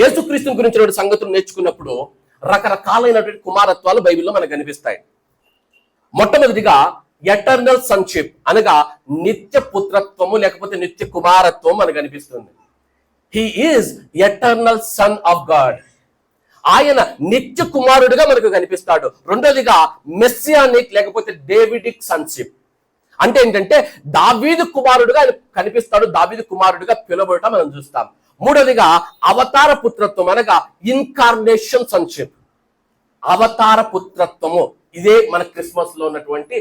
యేసుక్రీస్తు గురించిన సంగతులు నేర్చుకున్నప్పుడు రకరకాలైనటువంటి కుమారత్వాలు బైబిల్లో మనకు కనిపిస్తాయి. మొట్టమొదటిగా ఎటర్నల్ సన్షిప్ అనగా నిత్య పుత్రత్వము లేకపోతే నిత్య కుమారత్వం మనకు కనిపిస్తుంది. He is eternal son of God. ఆయన నిత్య కుమారుడుగా మనకు కనిపిస్తాడు. రెండోదిగా మెస్సియానిక్ లేకపోతే డేవిడిక్ సన్షిప్ అంటే ఏంటంటే దావీదు కుమారుడుగా ఆయన కనిపిస్తాడు, దావీదు కుమారుడుగా పిలువబడటం మనం చూస్తాం. మూడోదిగా అవతార పుత్రత్వం అనగా ఇన్కార్నేషన్ సన్షిప్, అవతార పుత్రత్వము. ఇదే మన క్రిస్మస్ లో ఉన్నటువంటి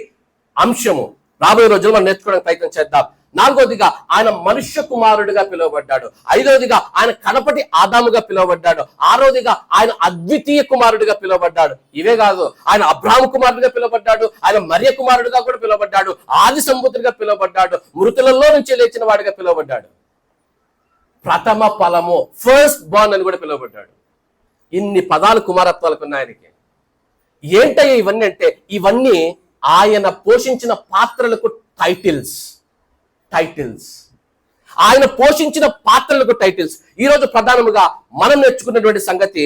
అంశము. రాబోయే రోజుల్లో మనం నేర్చుకోవడానికి ప్రయత్నం చేద్దాం. నాలుగోదిగా ఆయన మనుష్య కుమారుడిగా పిలువబడ్డాడు. ఐదోదిగా ఆయన కడపటి ఆదాముగా పిలువబడ్డాడు. ఆరోదిగా ఆయన అద్వితీయ కుమారుడిగా పిలువబడ్డాడు. ఇవే కాదు, ఆయన అబ్రాహాము కుమారుడిగా పిలువబడ్డాడు, ఆయన మరియ కుమారుడిగా కూడా పిలువబడ్డాడు, ఆది సంబుతుడిగా పిలువబడ్డాడు, మృతులలో నుంచి లేచిన వాడిగా పిలువబడ్డాడు, ప్రథమ ఫలము ఫస్ట్ బార్న్ అని కూడా పిలువబడ్డాడు. ఇన్ని పదాలు కుమారత్వాలకు ఉన్నాయి ఆయనకి. ఏంటయ్యా ఇవన్నీ అంటే, ఇవన్నీ ఆయన పోషించిన పాత్రలకు టైటిల్స్. ఆయన పోషించిన పాత్రలకు టైటిల్స్. ఈరోజు ప్రధానముగా మనం నేర్చుకున్నటువంటి సంగతి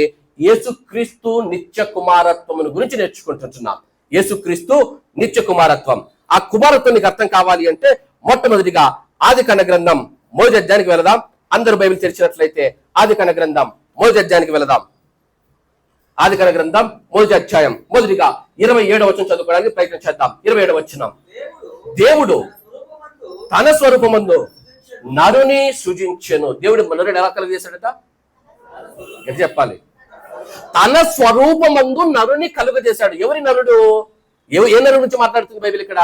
యేసుక్రీస్తు నిత్య కుమారత్వమును గురించి నేర్చుకుంటున్నాం. యేసుక్రీస్తు నిత్య కుమారత్వం. ఆ కుమారత్వం నీకు అర్థం కావాలి అంటే మొట్టమొదటిగా ఆదికాండ గ్రంథం 3వ అధ్యాయానికి వెళదాం. అందరూ బైబిల్ తెరిచినట్లయితే ఆదికాండ గ్రంథం 3వ అధ్యాయానికి వెళదాం. ఆదికాండ గ్రంథం 3వ అధ్యాయం మొదటిగా 27వ వచనం చదువుకోవడానికి ప్రయత్నం చేద్దాం. 27వ వచనం. దేవుడు తన స్వరూపమందు నరుని సృజించెను. దేవుడు నరుడు ఎలా కలుగజేశాడట? ఎట్లా చెప్పాలి? తన స్వరూపమందు నరుని కలుగజేశాడు. ఎవరి నరుడు? ఏ నరుడు గురించి మాట్లాడుతుంది బైబిల్ ఇక్కడ?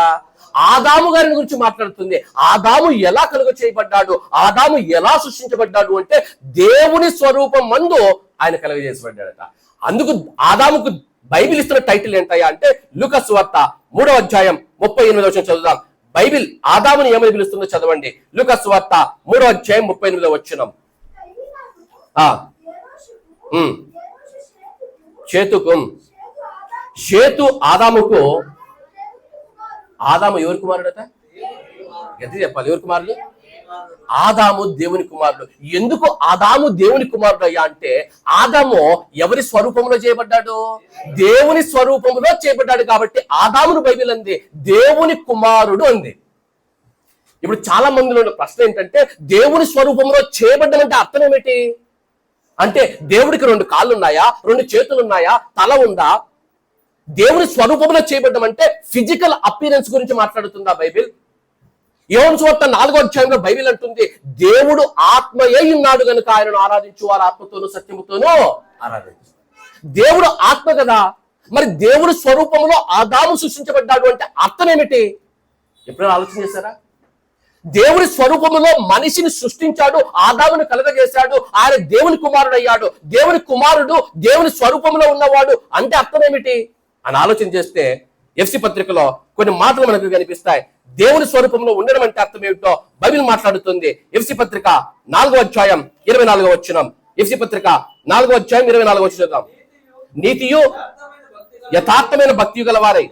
ఆదాము గారిని గురించి మాట్లాడుతుంది. ఆదాము ఎలా కలుగ చేయబడ్డాడు, ఆదాము ఎలా సృష్టించబడ్డాడు అంటే దేవుని స్వరూపం మందు ఆయన కలుగజేసబడ్డాడట. అందుకు ఆదాముకు బైబిల్ ఇస్తున్న టైటిల్ ఏంటయ్యా అంటే లూకా సువార్త 3వ అధ్యాయం 38వ వచనం చదువుదాం. బైబిల్ ఆదాముని ఏమని పిలుస్తుందో చదవండి. లూకా సువార్త 3వ అధ్యాయం 38వ వచనం. షేతు ఆదాముకు, ఆదాము ఎవరి కుమారుడట? ఎంత చెప్పాలి? ఎవరి కుమారుడు? ఆదాము దేవుని కుమారుడు. ఎందుకు ఆదాము దేవుని కుమారుడు అయ్యా అంటే, ఆదాము ఎవరి స్వరూపంలో చేయబడ్డాడు? దేవుని స్వరూపంలో చేయబడ్డాడు కాబట్టి ఆదామును బైబిల్ అంది దేవుని కుమారుడు అంది. ఇప్పుడు చాలా మందిలో ప్రశ్న ఏంటంటే, దేవుని స్వరూపంలో చేయబడ్డానంటే అర్థం ఏమిటి అంటే, దేవుడికి 2 కాళ్ళు ఉన్నాయా, 2 చేతులు ఉన్నాయా, తల ఉందా? దేవుని స్వరూపంలో చేయబడ్డం అంటే ఫిజికల్ అపీరెన్స్ గురించి మాట్లాడుతుందా బైబిల్? యోహాను సువార్త 4వ అధ్యాయంలో బైబిల్ అంటుంది, దేవుడు ఆత్మయే ఉన్నాడు కనుక ఆయనను ఆరాధించు, వారు ఆత్మతోనూ సత్యముతోనూ ఆరాధించు. దేవుడు ఆత్మ కదా, మరి దేవుడి స్వరూపంలో ఆదాము సృష్టించబడ్డాడు అంటే అర్థం ఏమిటి? ఎప్పుడైనా ఆలోచన చేశారా? దేవుడి స్వరూపంలో మనిషిని సృష్టించాడు, ఆదామును కలుగజేశాడు, ఆయన దేవుని కుమారుడు అయ్యాడు. దేవుని కుమారుడు దేవుని స్వరూపంలో ఉన్నవాడు అంటే అర్థం ఏమిటి అని ఆలోచన చేస్తే ఎఫ్సి పత్రికలో కొన్ని మాటలు మనకు కనిపిస్తాయి. దేవుని స్వరూపంలో ఉండడం అంటే అర్థం ఏమిటో బైబిల్ మాట్లాడుతుంది. ఎఫ్సి పత్రిక 4వ అధ్యాయం 24వ వచనం. ఎఫ్సి పత్రిక 4వ అధ్యాయం 24వ వచనం. నీతియు యథార్థమైన భక్తి గలవారై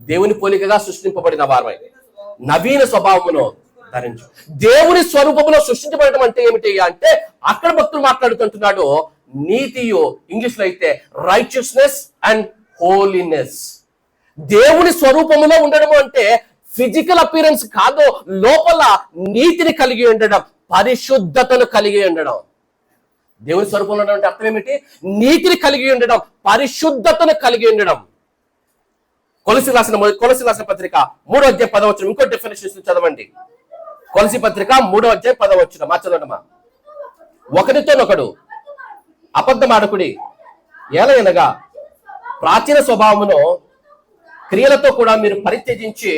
దేవుని పోలికగా సృష్టింపబడిన వారై నవీన స్వభావమును ధరించు. దేవుని స్వరూపంలో సృష్టించబడటం అంటే ఏమిటి అంటే, అక్కడ భక్తులు మాట్లాడుతుంటున్నాడు నీతియు, ఇంగ్లీష్ లో అయితే రైచియస్నెస్ అండ్ హోలీనెస్. దేవుని స్వరూపంలో ఉండడం అంటే ఫిజికల్ అపీరెన్స్ కాదు, లోపల నీతిని కలిగి ఉండడం, పరిశుద్ధతను కలిగి ఉండడం. దేవుని స్వరూపంలో ఉండడం అంటే అర్థం ఏమిటి? నీతిని కలిగి ఉండడం, పరిశుద్ధతను కలిగి ఉండడం. కొలసి రాసిన పత్రిక 3వ అధ్యాయం 10వ వచనం. ఇంకో డెఫినేషన్ చదవండి. కొలసి పత్రిక 3వ అధ్యాయం 10వ వచనం. చదవడమా. ఒకరితోనొకడు అబద్ధమాడకుడి, ఏలయనగా ప్రాచీన స్వభావమును క్రియలతో కూడా మీరు పరిత్యజించి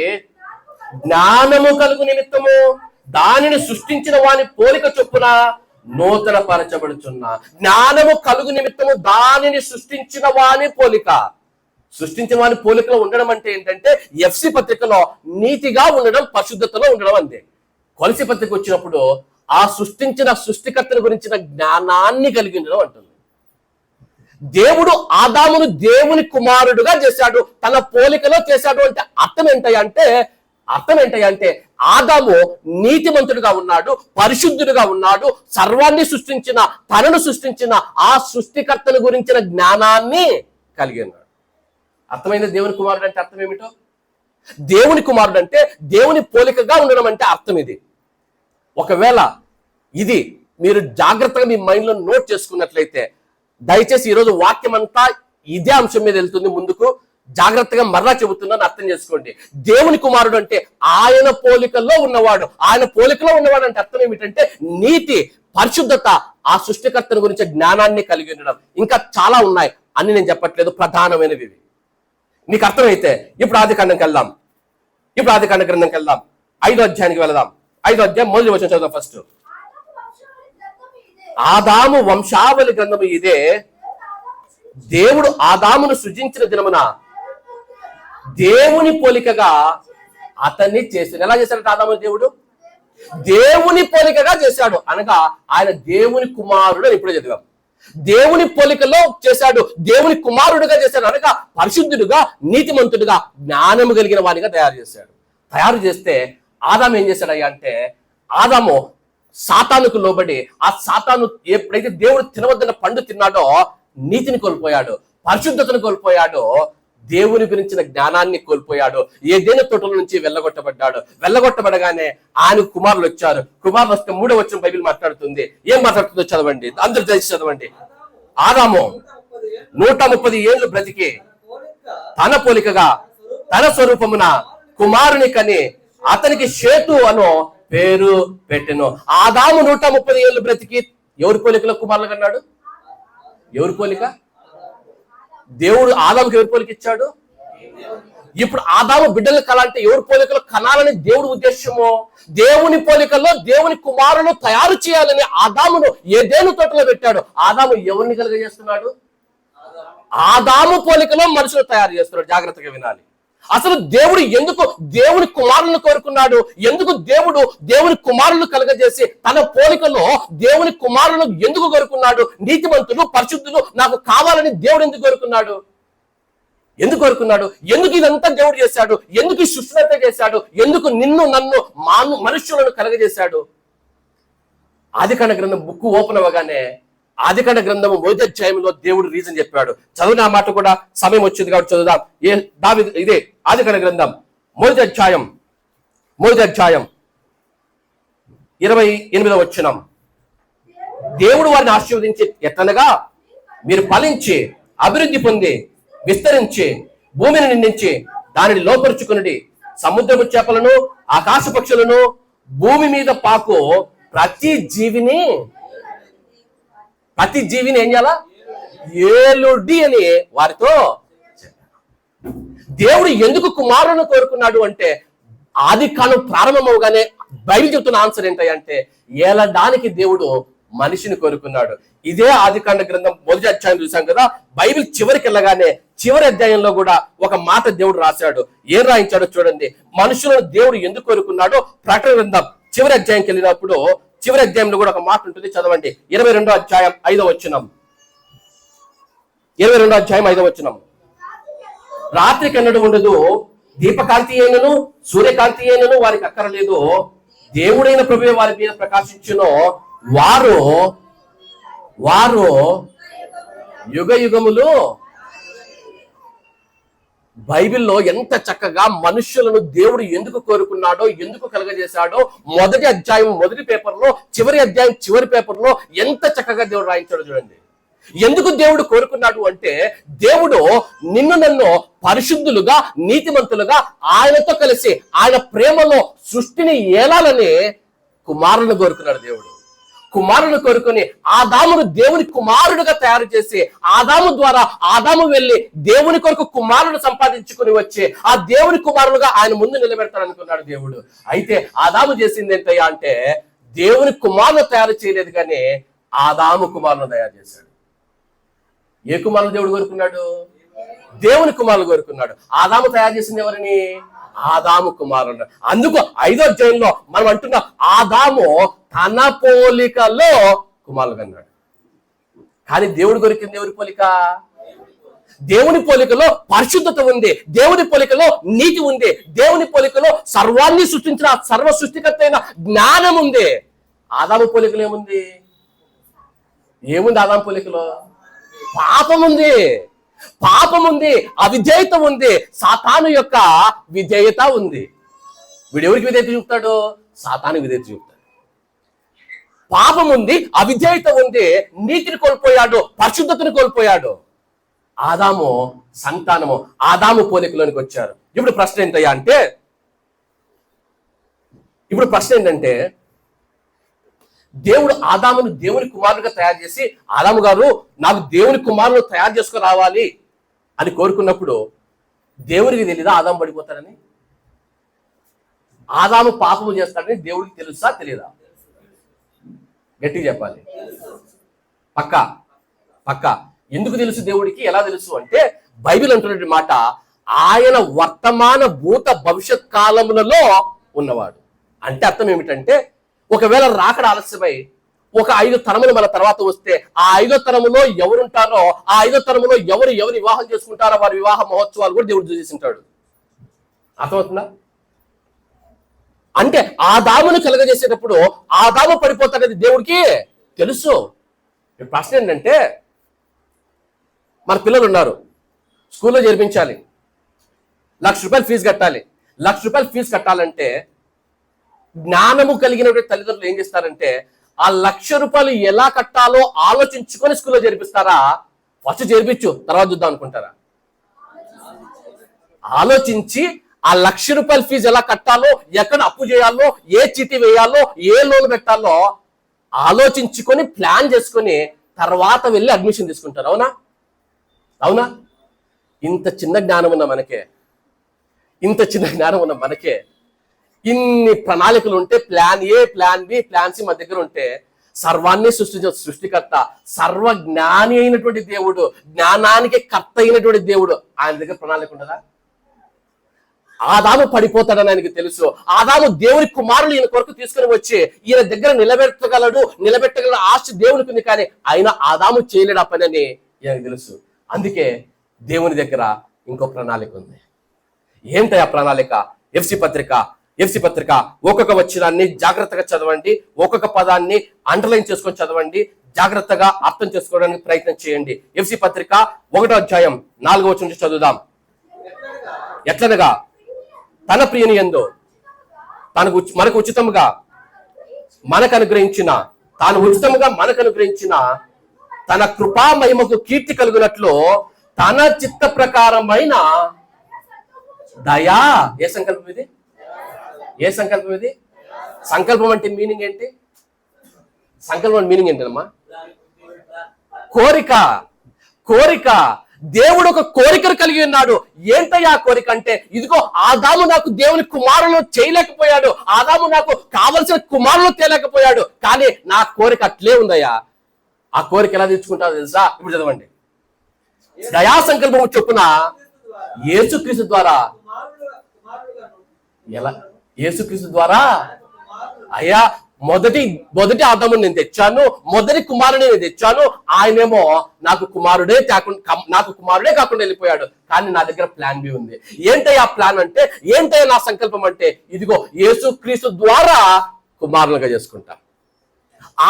జ్ఞానము కలుగు నిమిత్తము దానిని సృష్టించిన వాని పోలిక చొప్పున నూతన పరచబడుచున్న. జ్ఞానము కలుగు నిమిత్తము దానిని సృష్టించిన వాని పోలిక. సృష్టించిన వాని పోలికలో ఉండడం అంటే ఏంటంటే ఎఫ్సి పత్రికలో నీతిగా ఉండడం, పరిశుద్ధతలో ఉండడం అంతే. కొలసి పత్రిక వచ్చినప్పుడు ఆ సృష్టించిన సృష్టికర్తను గురించిన జ్ఞానాన్ని కలిగి ఉండడం అంటుంది. దేవుడు ఆదామును దేవుని కుమారుడుగా చేశాడు, తన పోలికలో చేశాడు అంటే అర్థం ఏంటంటే ఆదాము నీతిమంతుడుగా ఉన్నాడు, పరిశుద్ధుడుగా ఉన్నాడు, సర్వాన్ని సృష్టించిన, తనను సృష్టించిన ఆ సృష్టికర్తను గురించిన జ్ఞానాన్ని కలిగి ఉన్నాడు. అర్థమైంది దేవుని కుమారుడు అంటే అర్థం ఏమిటో? దేవుని కుమారుడు అంటే దేవుని పోలికగా ఉండడం అంటే అర్థం ఇది. ఒకవేళ ఇది మీరు జాగ్రత్తగా మీ మైండ్లో నోట్ చేసుకున్నట్లయితే, దయచేసి ఈరోజు వాక్యం అంతా ఇదే అంశం మీద వెళ్తుంది ముందుకు. జాగ్రత్తగా మరలా చెబుతున్నాను, అర్థం చేసుకోండి. దేవుని కుమారుడు అంటే ఆయన పోలికలో ఉన్నవాడు. ఆయన పోలికలో ఉన్నవాడు అంటే అర్థం ఏమిటంటే నీతి, పరిశుద్ధత, ఆ సృష్టికర్తను గురించి జ్ఞానాన్ని కలిగి ఉండడం. ఇంకా చాలా ఉన్నాయి, అన్ని నేను చెప్పట్లేదు, ప్రధానమైనవి ఇవి. నీకు అర్థమైతే ఇప్పుడు ఆదికాండంకి వెళ్దాం. ఇప్పుడు ఆదికాండ గ్రంథంకి వెళ్దాం, 5వ అధ్యాయానికి వెళదాం. 5వ అధ్యాయం మొదటి వచనం చదువుదాం. ఫస్ట్ ఆదాము వంశావళి గ్రంథము ఇదే. దేవుడు ఆదామును సృజించిన దినమున దేవుని పోలికగా అతన్ని చేశాడు. ఎలా చేశాడు ఆదాము? దేవుడు దేవుని పోలికగా చేశాడు అనగా ఆయన దేవుని కుమారుడు అని ఇప్పుడే చదివాం. దేవుని పోలికలో చేశాడు, దేవుని కుమారుడుగా చేశాడు అనగా పరిశుద్ధుడుగా, నీతిమంతుడుగా, జ్ఞానము కలిగిన వారిగా తయారు చేశాడు. తయారు చేస్తే ఆదాము ఏం చేశాడయ్యా అంటే, ఆదాము సాతానుకు లోబడి, ఆ సాతాను ఎప్పుడైతే దేవుడు తినవద్దన్న పండు తిన్నాడో నీతిని కోల్పోయాడు, పరిశుద్ధతను కోల్పోయాడు, దేవుని గురించిన జ్ఞానాన్ని కోల్పోయాడు. ఏదైనా తోటల నుంచి వెళ్ళగొట్టబడ్డాడు. వెళ్ళగొట్టబడగానే ఆయన కుమారులు వచ్చారు. కుమారులు వస్తే 3వ వచనం బైబిల్ మాట్లాడుతుంది. ఏం మాట్లాడుతుందో చదవండి, అందరూ దయచేసి చదవండి. ఆదాము 130 ఏళ్ళు బ్రతికి తన పోలికగా తన స్వరూపమున కుమారుని కని అతనికి షేతు అను పేరు పెట్టెను. ఆదాము 130 ఏళ్ళు బ్రతికి ఎవరి పోలికలో కుమారులు కన్నాడు? ఎవరి పోలిక? దేవుడు ఆదాముకి ఎవరి పోలిక ఇచ్చాడు? ఇప్పుడు ఆదాము బిడ్డలు కలాలంటే ఎవరి పోలికలో కనాలని దేవుడి ఉద్దేశము. దేవుని పోలికల్లో దేవుని కుమారులు తయారు చేయాలని ఆదామును ఏదేను తోటలో పెట్టాడు. ఆదాము ఎవరిని కలుగజేస్తున్నాడు? ఆదాము పోలికలో మనుషులు తయారు చేస్తున్నాడు. జాగ్రత్తగా వినాలి. అసలు దేవుడు ఎందుకు దేవుని కుమారులను కోరుకున్నాడు? ఎందుకు దేవుడు దేవుని కుమారులను కలుగజేసి తన పోలికలో దేవుని కుమారులను ఎందుకు కోరుకున్నాడు? నీతిమంతులు, పరిశుద్ధులు నాకు కావాలని దేవుడు ఎందుకు కోరుకున్నాడు? ఎందుకు కోరుకున్నాడు? ఎందుకు ఇదంతా దేవుడు చేశాడు? ఎందుకు ఈ సృష్టినంతా చేశాడు? ఎందుకు నిన్ను నన్ను మనుష్యులను కలుగజేశాడు? ఆదికాండ గ్రంథం బుక్ ఓపెన్ అవ్వగానే ఆదికాండ గ్రంథము 1వ అధ్యాయంలో దేవుడు రీజన్ చెప్పాడు. చదివిన మాట కూడా సమయం వచ్చింది కాబట్టి చదువుదాం. ఇదే ఆదికాండ గ్రంథం 1వ అధ్యాయం 28వ వచనం. దేవుడు వారిని ఆశీర్వదించి ఎట్లనగా, మీరు ఫలించి అభివృద్ధి పొంది విస్తరించి భూమిని నిండించి దానిని లోపరుచుకుని సముద్రపు చేపలను, ఆకాశ పక్షులను, భూమి మీద పాకు ప్రతి జీవిని ఏం చేయాలా? ఏలుడి అని వారితో. దేవుడు ఎందుకు కుమారులను కోరుకున్నాడు అంటే, ఆది కాలం ప్రారంభమవగానే బైబిల్ చెప్తున్న ఆన్సర్ ఏంటంటే, ఏలడానికి దేవుడు మనిషిని కోరుకున్నాడు. ఇదే ఆదికాండ గ్రంథం 1వ అధ్యాయం చూసాం కదా. బైబిల్ చివరికి వెళ్ళగానే చివరి అధ్యాయంలో కూడా ఒక మాట దేవుడు రాశాడు. ఏం రాయించాడో చూడండి. మనుషులను దేవుడు ఎందుకు కోరుకున్నాడో ప్రకటన గ్రంథం చివరి అధ్యాయంకి వెళ్ళినప్పుడు చివరి అధ్యాయంలో కూడా ఒక మాట ఉంటుంది. చదవండి. 22వ అధ్యాయం 5వ వచనం. 22వ అధ్యాయం 5వ వచనం. రాత్రికి ఎన్నడూ ఉండదు, దీపకాంతి అయినను సూర్యకాంతి అయినను వారికి అక్కరలేదు. దేవుడైన ప్రభువే వారి మీద ప్రకాశించును. వారు యుగ యుగములు. బైబిల్లో ఎంత చక్కగా మనుష్యులను దేవుడు ఎందుకు కోరుకున్నాడో, ఎందుకు కలగజేశాడో 1వ అధ్యాయం 1వ పేపర్లో, చివరి అధ్యాయం చివరి పేపర్లో ఎంత చక్కగా దేవుడు రాయించాడో చూడండి. ఎందుకు దేవుడు కోరుకున్నాడు అంటే, దేవుడు నిన్ను నన్ను పరిశుద్ధులుగా, నీతిమంతులుగా ఆయనతో కలిసి ఆయన ప్రేమలో సృష్టిని ఏలాలని కుమారులను కోరుకున్నాడు. దేవుడు కుమారుని కోరుకుని ఆదామును దేవుని కుమారుడుగా తయారు చేసి, ఆదాము ద్వారా ఆదాము వెళ్ళి దేవుని కొరకు కుమారుడు సంపాదించుకుని వచ్చి ఆ దేవుని కుమారుడుగా ఆయన ముందు నిలబెడతాడు అనుకున్నాడు దేవుడు. అయితే ఆదాము చేసింది ఏంటయ్యా అంటే, దేవుని కుమారును తయారు చేయలేదు కానీ ఆదాము కుమారును తయారు చేశాడు. ఏ కుమారుడు దేవుడు కోరుకున్నాడు? దేవుని కుమారులు కోరుకున్నాడు. ఆదాము తయారు చేసింది ఎవరిని? ఆదాము కుమారుడు. అందుకు 5వ అధ్యాయంలో మనం అంటున్న ఆదాము తన పోలికలో కుమారులు కన్నాడు. కానీ దేవుడు కొరికింది ఎవరి పోలిక? దేవుని పోలికలో పరిశుద్ధత ఉంది, దేవుని పోలికలో నీతి ఉంది, దేవుని పోలికలో సర్వాన్ని సృష్టించిన సర్వ సృష్టికర్త అయిన జ్ఞానం ఉంది. ఆదాము పోలికలో ఏముంది? ఆదాము పోలికలో పాపం ఉంది, అవిధేయత ఉంది, సాతాను యొక్క విధేయత ఉంది. వీడు ఎవరికి విధేయత చూపుతాడు? సాతాను విధేయత చూపుతాడు. పాపం ఉంది, అవిధేయత ఉంది, నీతిని కోల్పోయాడు, పరిశుద్ధతను కోల్పోయాడు. ఆదాము సంతానము ఆదాము పోలికలోనికి వచ్చారు. ఇప్పుడు ప్రశ్న ఏంటంటే దేవుడు ఆదామును దేవుని కుమారుడుగా తయారు చేసి, ఆదాము గారు నాకు దేవుని కుమారుడు తయారు చేసుకుని రావాలి అని కోరుకున్నప్పుడు దేవుడికి తెలీదా ఆదాము పడిపోతాడని? ఆదాము పాపము చేస్తాడని దేవుడికి తెలుసా తెలియదా? గట్టిగా చెప్పాలి. పక్కా. ఎందుకు తెలుసు దేవుడికి? ఎలా తెలుసు అంటే బైబిల్ అంటున్న మాట, ఆయన వర్తమాన భూత భవిష్యత్ కాలములలో ఉన్నవాడు. అంటే అర్థం ఏమిటంటే, ఒకవేళ రాకడ ఆలస్యమై ఒక 5 తరములు మన తర్వాత వస్తే ఆ 5వ తరములో ఎవరుంటారో, ఆ 5వ తరములో ఎవరు వివాహం చేసుకుంటారో వారి వివాహ మహోత్సవాలు కూడా దేవుడు చూసి ఉంటాడు. అర్థమవుతుందా? అంటే ఆదామును కలగజేసేటప్పుడు ఆదాము పడిపోతాడనేది దేవుడికి తెలుసు. ప్రశ్న ఏంటంటే, మన పిల్లలు ఉన్నారు, స్కూల్లో చేర్పించాలి, ₹1,00,000 ఫీజు కట్టాలి. ₹1,00,000 ఫీజు కట్టాలంటే జ్ఞానము కలిగినటువంటి తల్లిదండ్రులు ఏం చేస్తారంటే, ఆ ₹1,00,000 ఎలా కట్టాలో ఆలోచించుకొని స్కూల్లో చేర్పిస్తారా? ఫస్ట్ చేర్పించు తర్వాత చూద్దాం అనుకుంటారా? ఆలోచించి ఆ ₹1,00,000 ఫీజు ఎలా కట్టాలో, ఎక్కడ అప్పు చేయాలో, ఏ చీటీ వేయాలో, ఏ లోన్ పెట్టాలో ఆలోచించుకొని ప్లాన్ చేసుకొని తర్వాత వెళ్ళి అడ్మిషన్ తీసుకుంటారు. అవునా? ఇంత చిన్న జ్ఞానం ఉన్న మనకే ఇన్ని ప్రణాళికలు ఉంటే, plan A, plan B, plan C మన దగ్గర ఉంటే, సర్వాన్ని సృష్టించిన సృష్టికర్త, సర్వజ్ఞాని అయినటువంటి దేవుడు, జ్ఞానానికి కర్త అయినటువంటి దేవుడు, ఆయన దగ్గర ప్రణాళిక ఉండదా? ఆదాము పడిపోతాడని ఆయనకి తెలుసు. ఆదాము దేవుని కుమారులు ఈయన కొరకు తీసుకుని వచ్చి ఈయన దగ్గర నిలబెట్టగల ఆశ దేవునికి ఉంది, కానీ ఆయన ఆదాము చేయలేడు ఆ పని అని ఈయనకు తెలుసు. అందుకే దేవుని దగ్గర ఇంకో ప్రణాళిక ఉంది. ఏంటి ఆ ప్రణాళిక? ఎఫ్సి పత్రిక ఒక్కొక్క వచనాన్ని జాగ్రత్తగా చదవండి, ఒక్కొక్క పదాన్ని అండర్లైన్ చేసుకొని చదవండి, జాగ్రత్తగా అర్థం చేసుకోవడానికి ప్రయత్నం చేయండి. ఎఫ్సి పత్రిక 1వ అధ్యాయం 4వ వచనం నుంచి చదువుదాం. ఎట్లనగా తన ప్రియని యందు మనకు ఉచితంగా మనకు అనుగ్రహించిన తన కృపా మహిమకు కీర్తి కలుగునట్లు తన చిత్త ప్రకారమైన దయా. ఏ సంకల్పం ఇది? సంకల్పం అంటే మీనింగ్ ఏంటి? అమ్మా? కోరిక. దేవుడు ఒక కోరికను కలిగి ఉన్నాడు. ఏంటయ్యా కోరిక అంటే, ఇదిగో ఆదాము నాకు దేవుని కుమారులు చేయలేకపోయాడు, ఆదాము నాకు కావలసిన కుమారులు తేలేకపోయాడు, కానీ నా కోరిక అట్లే ఉందయ్యా. ఆ కోరిక ఎలా తీర్చుకుంటారో తెలుసా? ఇప్పుడు చదవండి. దయా సంకల్పం చొప్పున యేసుక్రీస్తు ద్వారా. ఎలా? యేసుక్రీస్తు ద్వారా. అయ్యా, మొదటి ఆదాము నేను తెచ్చాను, మొదటి కుమారుని నేను తెచ్చాను, ఆయనేమో నాకు కుమారుడే కాకుండా వెళ్ళిపోయాడు, కానీ నా దగ్గర ప్లాన్ బి ఉంది. ఏంటయ్యా ప్లాన్ అంటే, ఏంటయ్యా నా సంకల్పం అంటే, ఇదిగో యేసుక్రీస్తు ద్వారా కుమారులుగా చేసుకుంటా.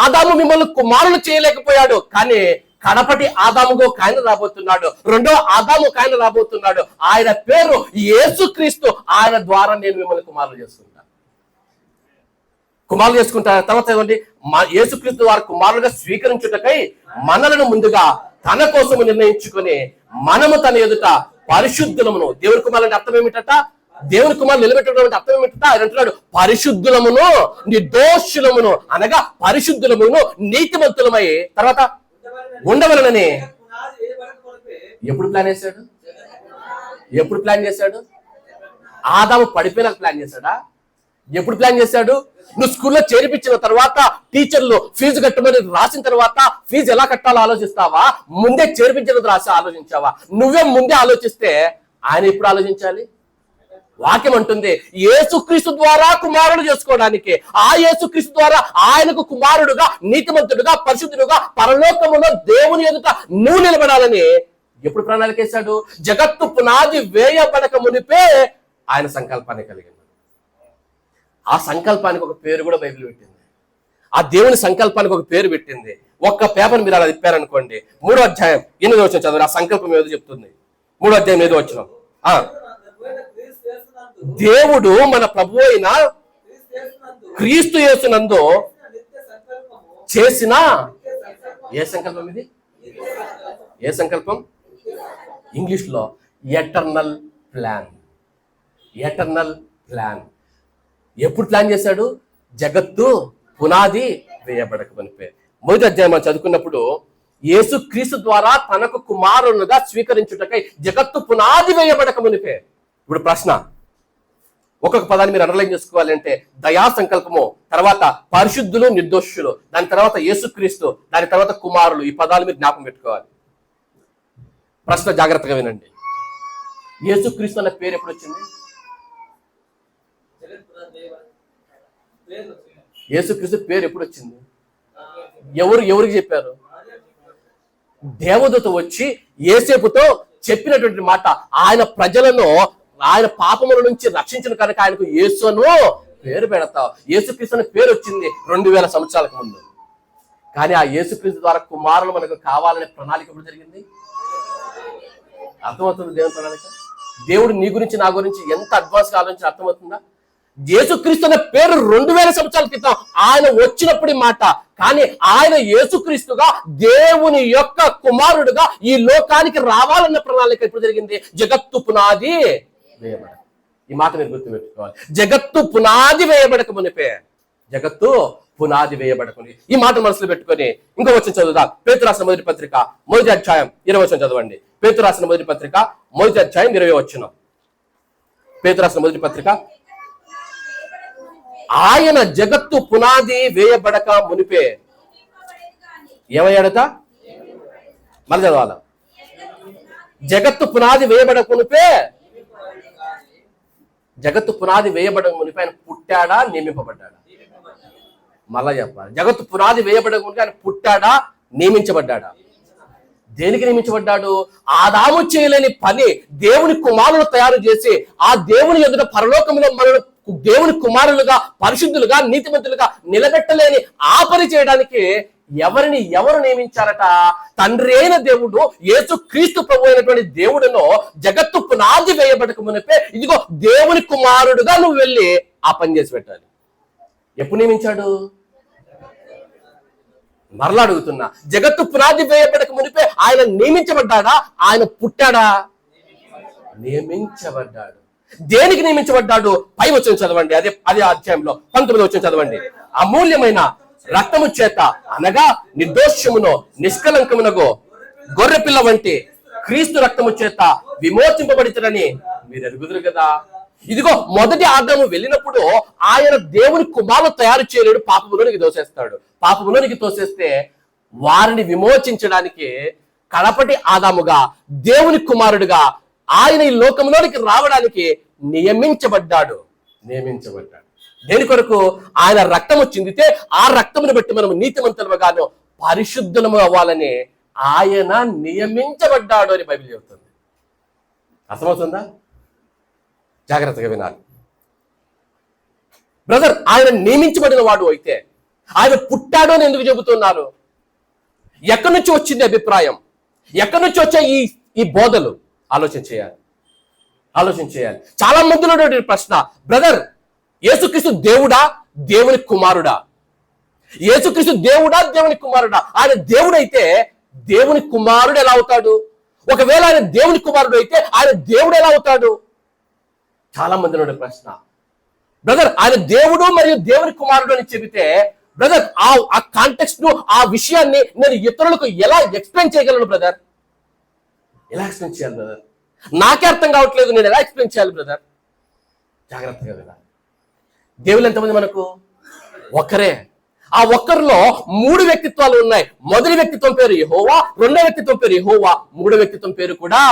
ఆదాము మిమ్మల్ని కుమారులు చేయలేకపోయాడు, కానీ కడపటి ఆదాముగా ఒక ఆయన రాబోతున్నాడు, రెండో ఆదాము ఒక ఆయన రాబోతున్నాడు, ఆయన పేరు యేసుక్రీస్తు. ఆయన ద్వారా నేను మిమ్మల్ని కుమారులు చేసుకుంటా. తర్వాత ఏమండి? యేసుక్రీస్తు వారి కుమారులుగా స్వీకరించుటకై మనలను ముందుగా తన కోసము నిర్ణయించుకొని మనము తన ఎదుట పరిశుద్ధులమును. దేవుని కుమారులు అర్థం ఏమిటట? దేవుని కుమారులు నిలబెట్టడం అంటే అర్థం ఏమిటట? ఆయన అంటున్నాడు, పరిశుద్ధులమును నిర్దోషులమును, అనగా పరిశుద్ధులమును నీతిమంతులమై తర్వాత ఉండవలనని. ఎప్పుడు ప్లాన్ చేశాడు? ఆదాము పడిపోయినాక ప్లాన్ చేశాడా? ఎప్పుడు ప్లాన్ చేశాడు? నువ్వు స్కూల్లో చేర్పించిన తర్వాత, టీచర్లు ఫీజు కట్టమని రాసిన తర్వాత ఫీజు ఎలా కట్టాలో ఆలోచిస్తావా? ముందే చేర్పించిన రాసి ఆలోచించావా? నువ్వే ముందే ఆలోచిస్తే ఆయన ఎప్పుడు ఆలోచించాలి? వాక్యం అంటుంది, యేసుక్రీస్తు ద్వారా కుమారుడు చేసుకోవడానికి, ఆ యేసుక్రీస్తు ద్వారా ఆయనకు కుమారుడుగా, నీతిమంతుడుగా, పరిశుద్ధుడుగా పరలోకములో దేవుని ఎదుట నువ్వు నిలబడాలని ఎప్పుడు ప్రణాళిక వేశాడు? జగత్తు పునాది వేయబడక మునిపే ఆయన సంకల్పాన్ని కలిగింది. ఆ సంకల్పానికి ఒక పేరు కూడా బైబిల్ పెట్టింది. ఆ దేవుని సంకల్పానికి ఒక పేరు పెట్టింది. ఒక్క పేపర్ మీరు అలా తిప్పారనుకోండి, 3వ అధ్యాయం 8వ వచనం చదువు. ఆ సంకల్పం ఏదో చెప్తుంది. 3వ అధ్యాయం 8వ వచనం. దేవుడు మన ప్రభువు అయిన క్రీస్తు యేసునందు చేసిన ఏ సంకల్పం ఇది? ఏ సంకల్పం? ఇంగ్లీష్ లో ఎటర్నల్ ప్లాన్. Eternal plan. ఎప్పుడు ప్లాన్ చేశాడు? జగత్తు పునాది వేయబడక మునిపే. 1వ అధ్యాయం మనం చదువుకున్నప్పుడు యేసు క్రీస్తు ద్వారా తనకు కుమారులుగా స్వీకరించుటకై జగత్తు పునాది వేయబడక మునిపే. ఇప్పుడు ప్రశ్న, ఒక్కొక్క పదాన్ని మీరు అండర్లైన్ చేసుకోవాలంటే దయా సంకల్పము, తర్వాత పరిశుద్ధులు నిర్దోషులు, దాని తర్వాత యేసుక్రీస్తు, దాని తర్వాత కుమారులు. ఈ పదాలు మీరు జ్ఞాపకం పెట్టుకోవాలి. ప్రశ్న జాగ్రత్తగా వినండి. యేసుక్రీస్తు అనే పేరు ఎప్పుడు వచ్చింది? యేసుక్రీస్తు పేరు ఎప్పుడు వచ్చింది? ఎవరికి చెప్పారు? దేవదూత వచ్చి యేసేపుతో చెప్పినటువంటి మాట, ఆయన ప్రజలను ఆయన పాపముల నుంచి రక్షించిన కనుక ఆయనకు యేసు అను పేరు పెడతావు. యేసుక్రీస్తు అనే పేరు వచ్చింది 2000 సంవత్సరాలకు ముందు. కానీ ఆ యేసుక్రీస్తు ద్వారా కుమారులు మనకు కావాలనే ప్రణాళిక ఎప్పుడు జరిగింది? అర్థమవుతుంది దేవుని ప్రణాళిక? దేవుడు నీ గురించి నా గురించి ఎంత అడ్వాన్స్ గా ఆలోచించి అర్థమవుతుందా? యేసుక్రీస్తు అనే పేరు 2000 సంవత్సరాల క్రితం ఆయన వచ్చినప్పుడు మాట. కానీ ఆయన యేసుక్రీస్తుగా దేవుని యొక్క కుమారుడుగా ఈ లోకానికి రావాలన్న ప్రణాళిక ఎప్పుడు జరిగింది? జగత్తు పునాది వేయబడక. ఈ మాట మీరు గుర్తుపెట్టుకోవాలి. జగత్తు పునాది వేయబడక మునిపే. జగత్తు పునాది వేయబడకుని. ఈ మాట మనసులో పెట్టుకొని ఇంకో వచనం చదువుదా. పేతురు రాసిన మొదటి పత్రిక 1వ అధ్యాయం 20వ వచనం చదవండి. పేతురు రాసిన మొదటి పత్రిక 1వ అధ్యాయం 20వ వచనం. పేతురు రాసిన మొదటి పత్రిక. ఆయన జగత్తు పునాది వేయబడక మునిపే ఏమయ్యాడట? మళ్ళీ చదవాల. జగత్తు పునాది వేయబడక మునిపే, జగత్తు పునాది వేయబడక మునిపే ఆయన పుట్టాడా నియమింపబడ్డాడా? మళ్ళా చెప్పాలి. జగత్తు పునాది వేయబడక మునిపే ఆయన పుట్టాడా నియమించబడ్డాడా? దేనికి నియమించబడ్డాడు? ఆదాము చేయలేని పని దేవుని కుమారులు తయారు చేసి ఆ దేవుని ఎదుట పరలోకంలో మనల్ని దేవుని కుమారులుగా, పరిశుద్ధులుగా, నీతిమంతులుగా నిలబెట్టలేని ఆ పని చేయడానికి ఎవరు నియమించారట? తండ్రి అయిన దేవుడు యేసు క్రీస్తు ప్రభు అయినటువంటి దేవుడును జగత్తు పునాది వేయబడక మునిపే ఇదిగో దేవుని కుమారుడుగా నువ్వు వెళ్ళి ఆ పని చేసి పెట్టాలి. ఎప్పుడు నియమించాడు? మరలా అడుగుతున్నా, జగత్తు పునాది వేయబడక మునిపే ఆయన నియమించబడ్డాడా? ఆయన పుట్టాడా? నియమించబడ్డాడు. దేనికి నియమించబడ్డాడు? పై వచనం చదవండి. అదే అధ్యాయంలో 19వ వచనం చదవండి. అమూల్యమైన రక్తము చేత అనగా నిర్దోషమును నిష్కలంకమునగు గొర్రెపిల్ల వంటి క్రీస్తు రక్తము చేత విమోచింపబడితరని మీరు ఎరుగుదురు కదా. ఇదిగో మొదటి ఆదాము వెళ్ళినప్పుడు ఆయన దేవుని కుమారులు తయారు చేయలేడు, పాపములోనికి తోసేస్తాడు. పాపములోనికి తోసేస్తే వారిని విమోచించడానికి కడపటి ఆదాముగా దేవుని కుమారుడుగా ఆయన ఈ లోకంలోనికి రావడానికి నియమించబడ్డాడు. దేని కొరకు? ఆయన రక్తము చిందితే ఆ రక్తమును బట్టి మనం నీతిమంతులుగాను పరిశుద్ధులము అవ్వాలని ఆయన నియమించబడ్డాడు అని బైబిల్ చెబుతుంది. అర్థమవుతుందా? జాగ్రత్తగా వినాలి బ్రదర్. ఆయన నియమించబడిన వాడు అయితే ఆయన పుట్టాడు అని ఎందుకు చెబుతున్నారు? ఎక్కడి నుంచి వచ్చింది అభిప్రాయం? ఎక్కడి నుంచి వచ్చాయి ఈ బోధలు? ఆలోచన చేయాలి. చాలా మందిలో ప్రశ్న, బ్రదర్ యేసుక్రీస్తు దేవుడా దేవుని కుమారుడా? యేసుక్రీస్తు దేవుడా దేవుని కుమారుడా? ఆయన దేవుడైతే దేవుని కుమారుడు ఎలా అవుతాడు? ఒకవేళ ఆయన దేవుని కుమారుడు అయితే ఆయన దేవుడు ఎలా అవుతాడు? చాలా మందిలో ప్రశ్న. బ్రదర్ ఆయన దేవుడు మరియు దేవుని కుమారుడు అని చెబితే బ్రదర్ ఆ కాంటెక్స్ట్ ను, ఆ విషయాన్ని నేను ఇతరులకు ఎలా ఎక్స్ప్లెయిన్ చేయగలను బ్రదర్? ఎలా ఎక్స్ప్లెయిన్ చేయాలి బ్రదర్? నాకే అర్థం కావట్లేదు, నేను ఎలా ఎక్స్ప్లెయిన్ చేయాలి బ్రదర్? జాగ్రత్తగా వినాలి. దేవుళ్ళు ఎంతమంది మనకు? ఒక్కరే. ఆ ఒక్కరిలో 3 వ్యక్తిత్వాలు ఉన్నాయి. మొదటి వ్యక్తిత్వం పేరు యెహోవా, రెండో వ్యక్తిత్వం పేరు యెహోవా, మూడో వ్యక్తిత్వం పేరు కూడా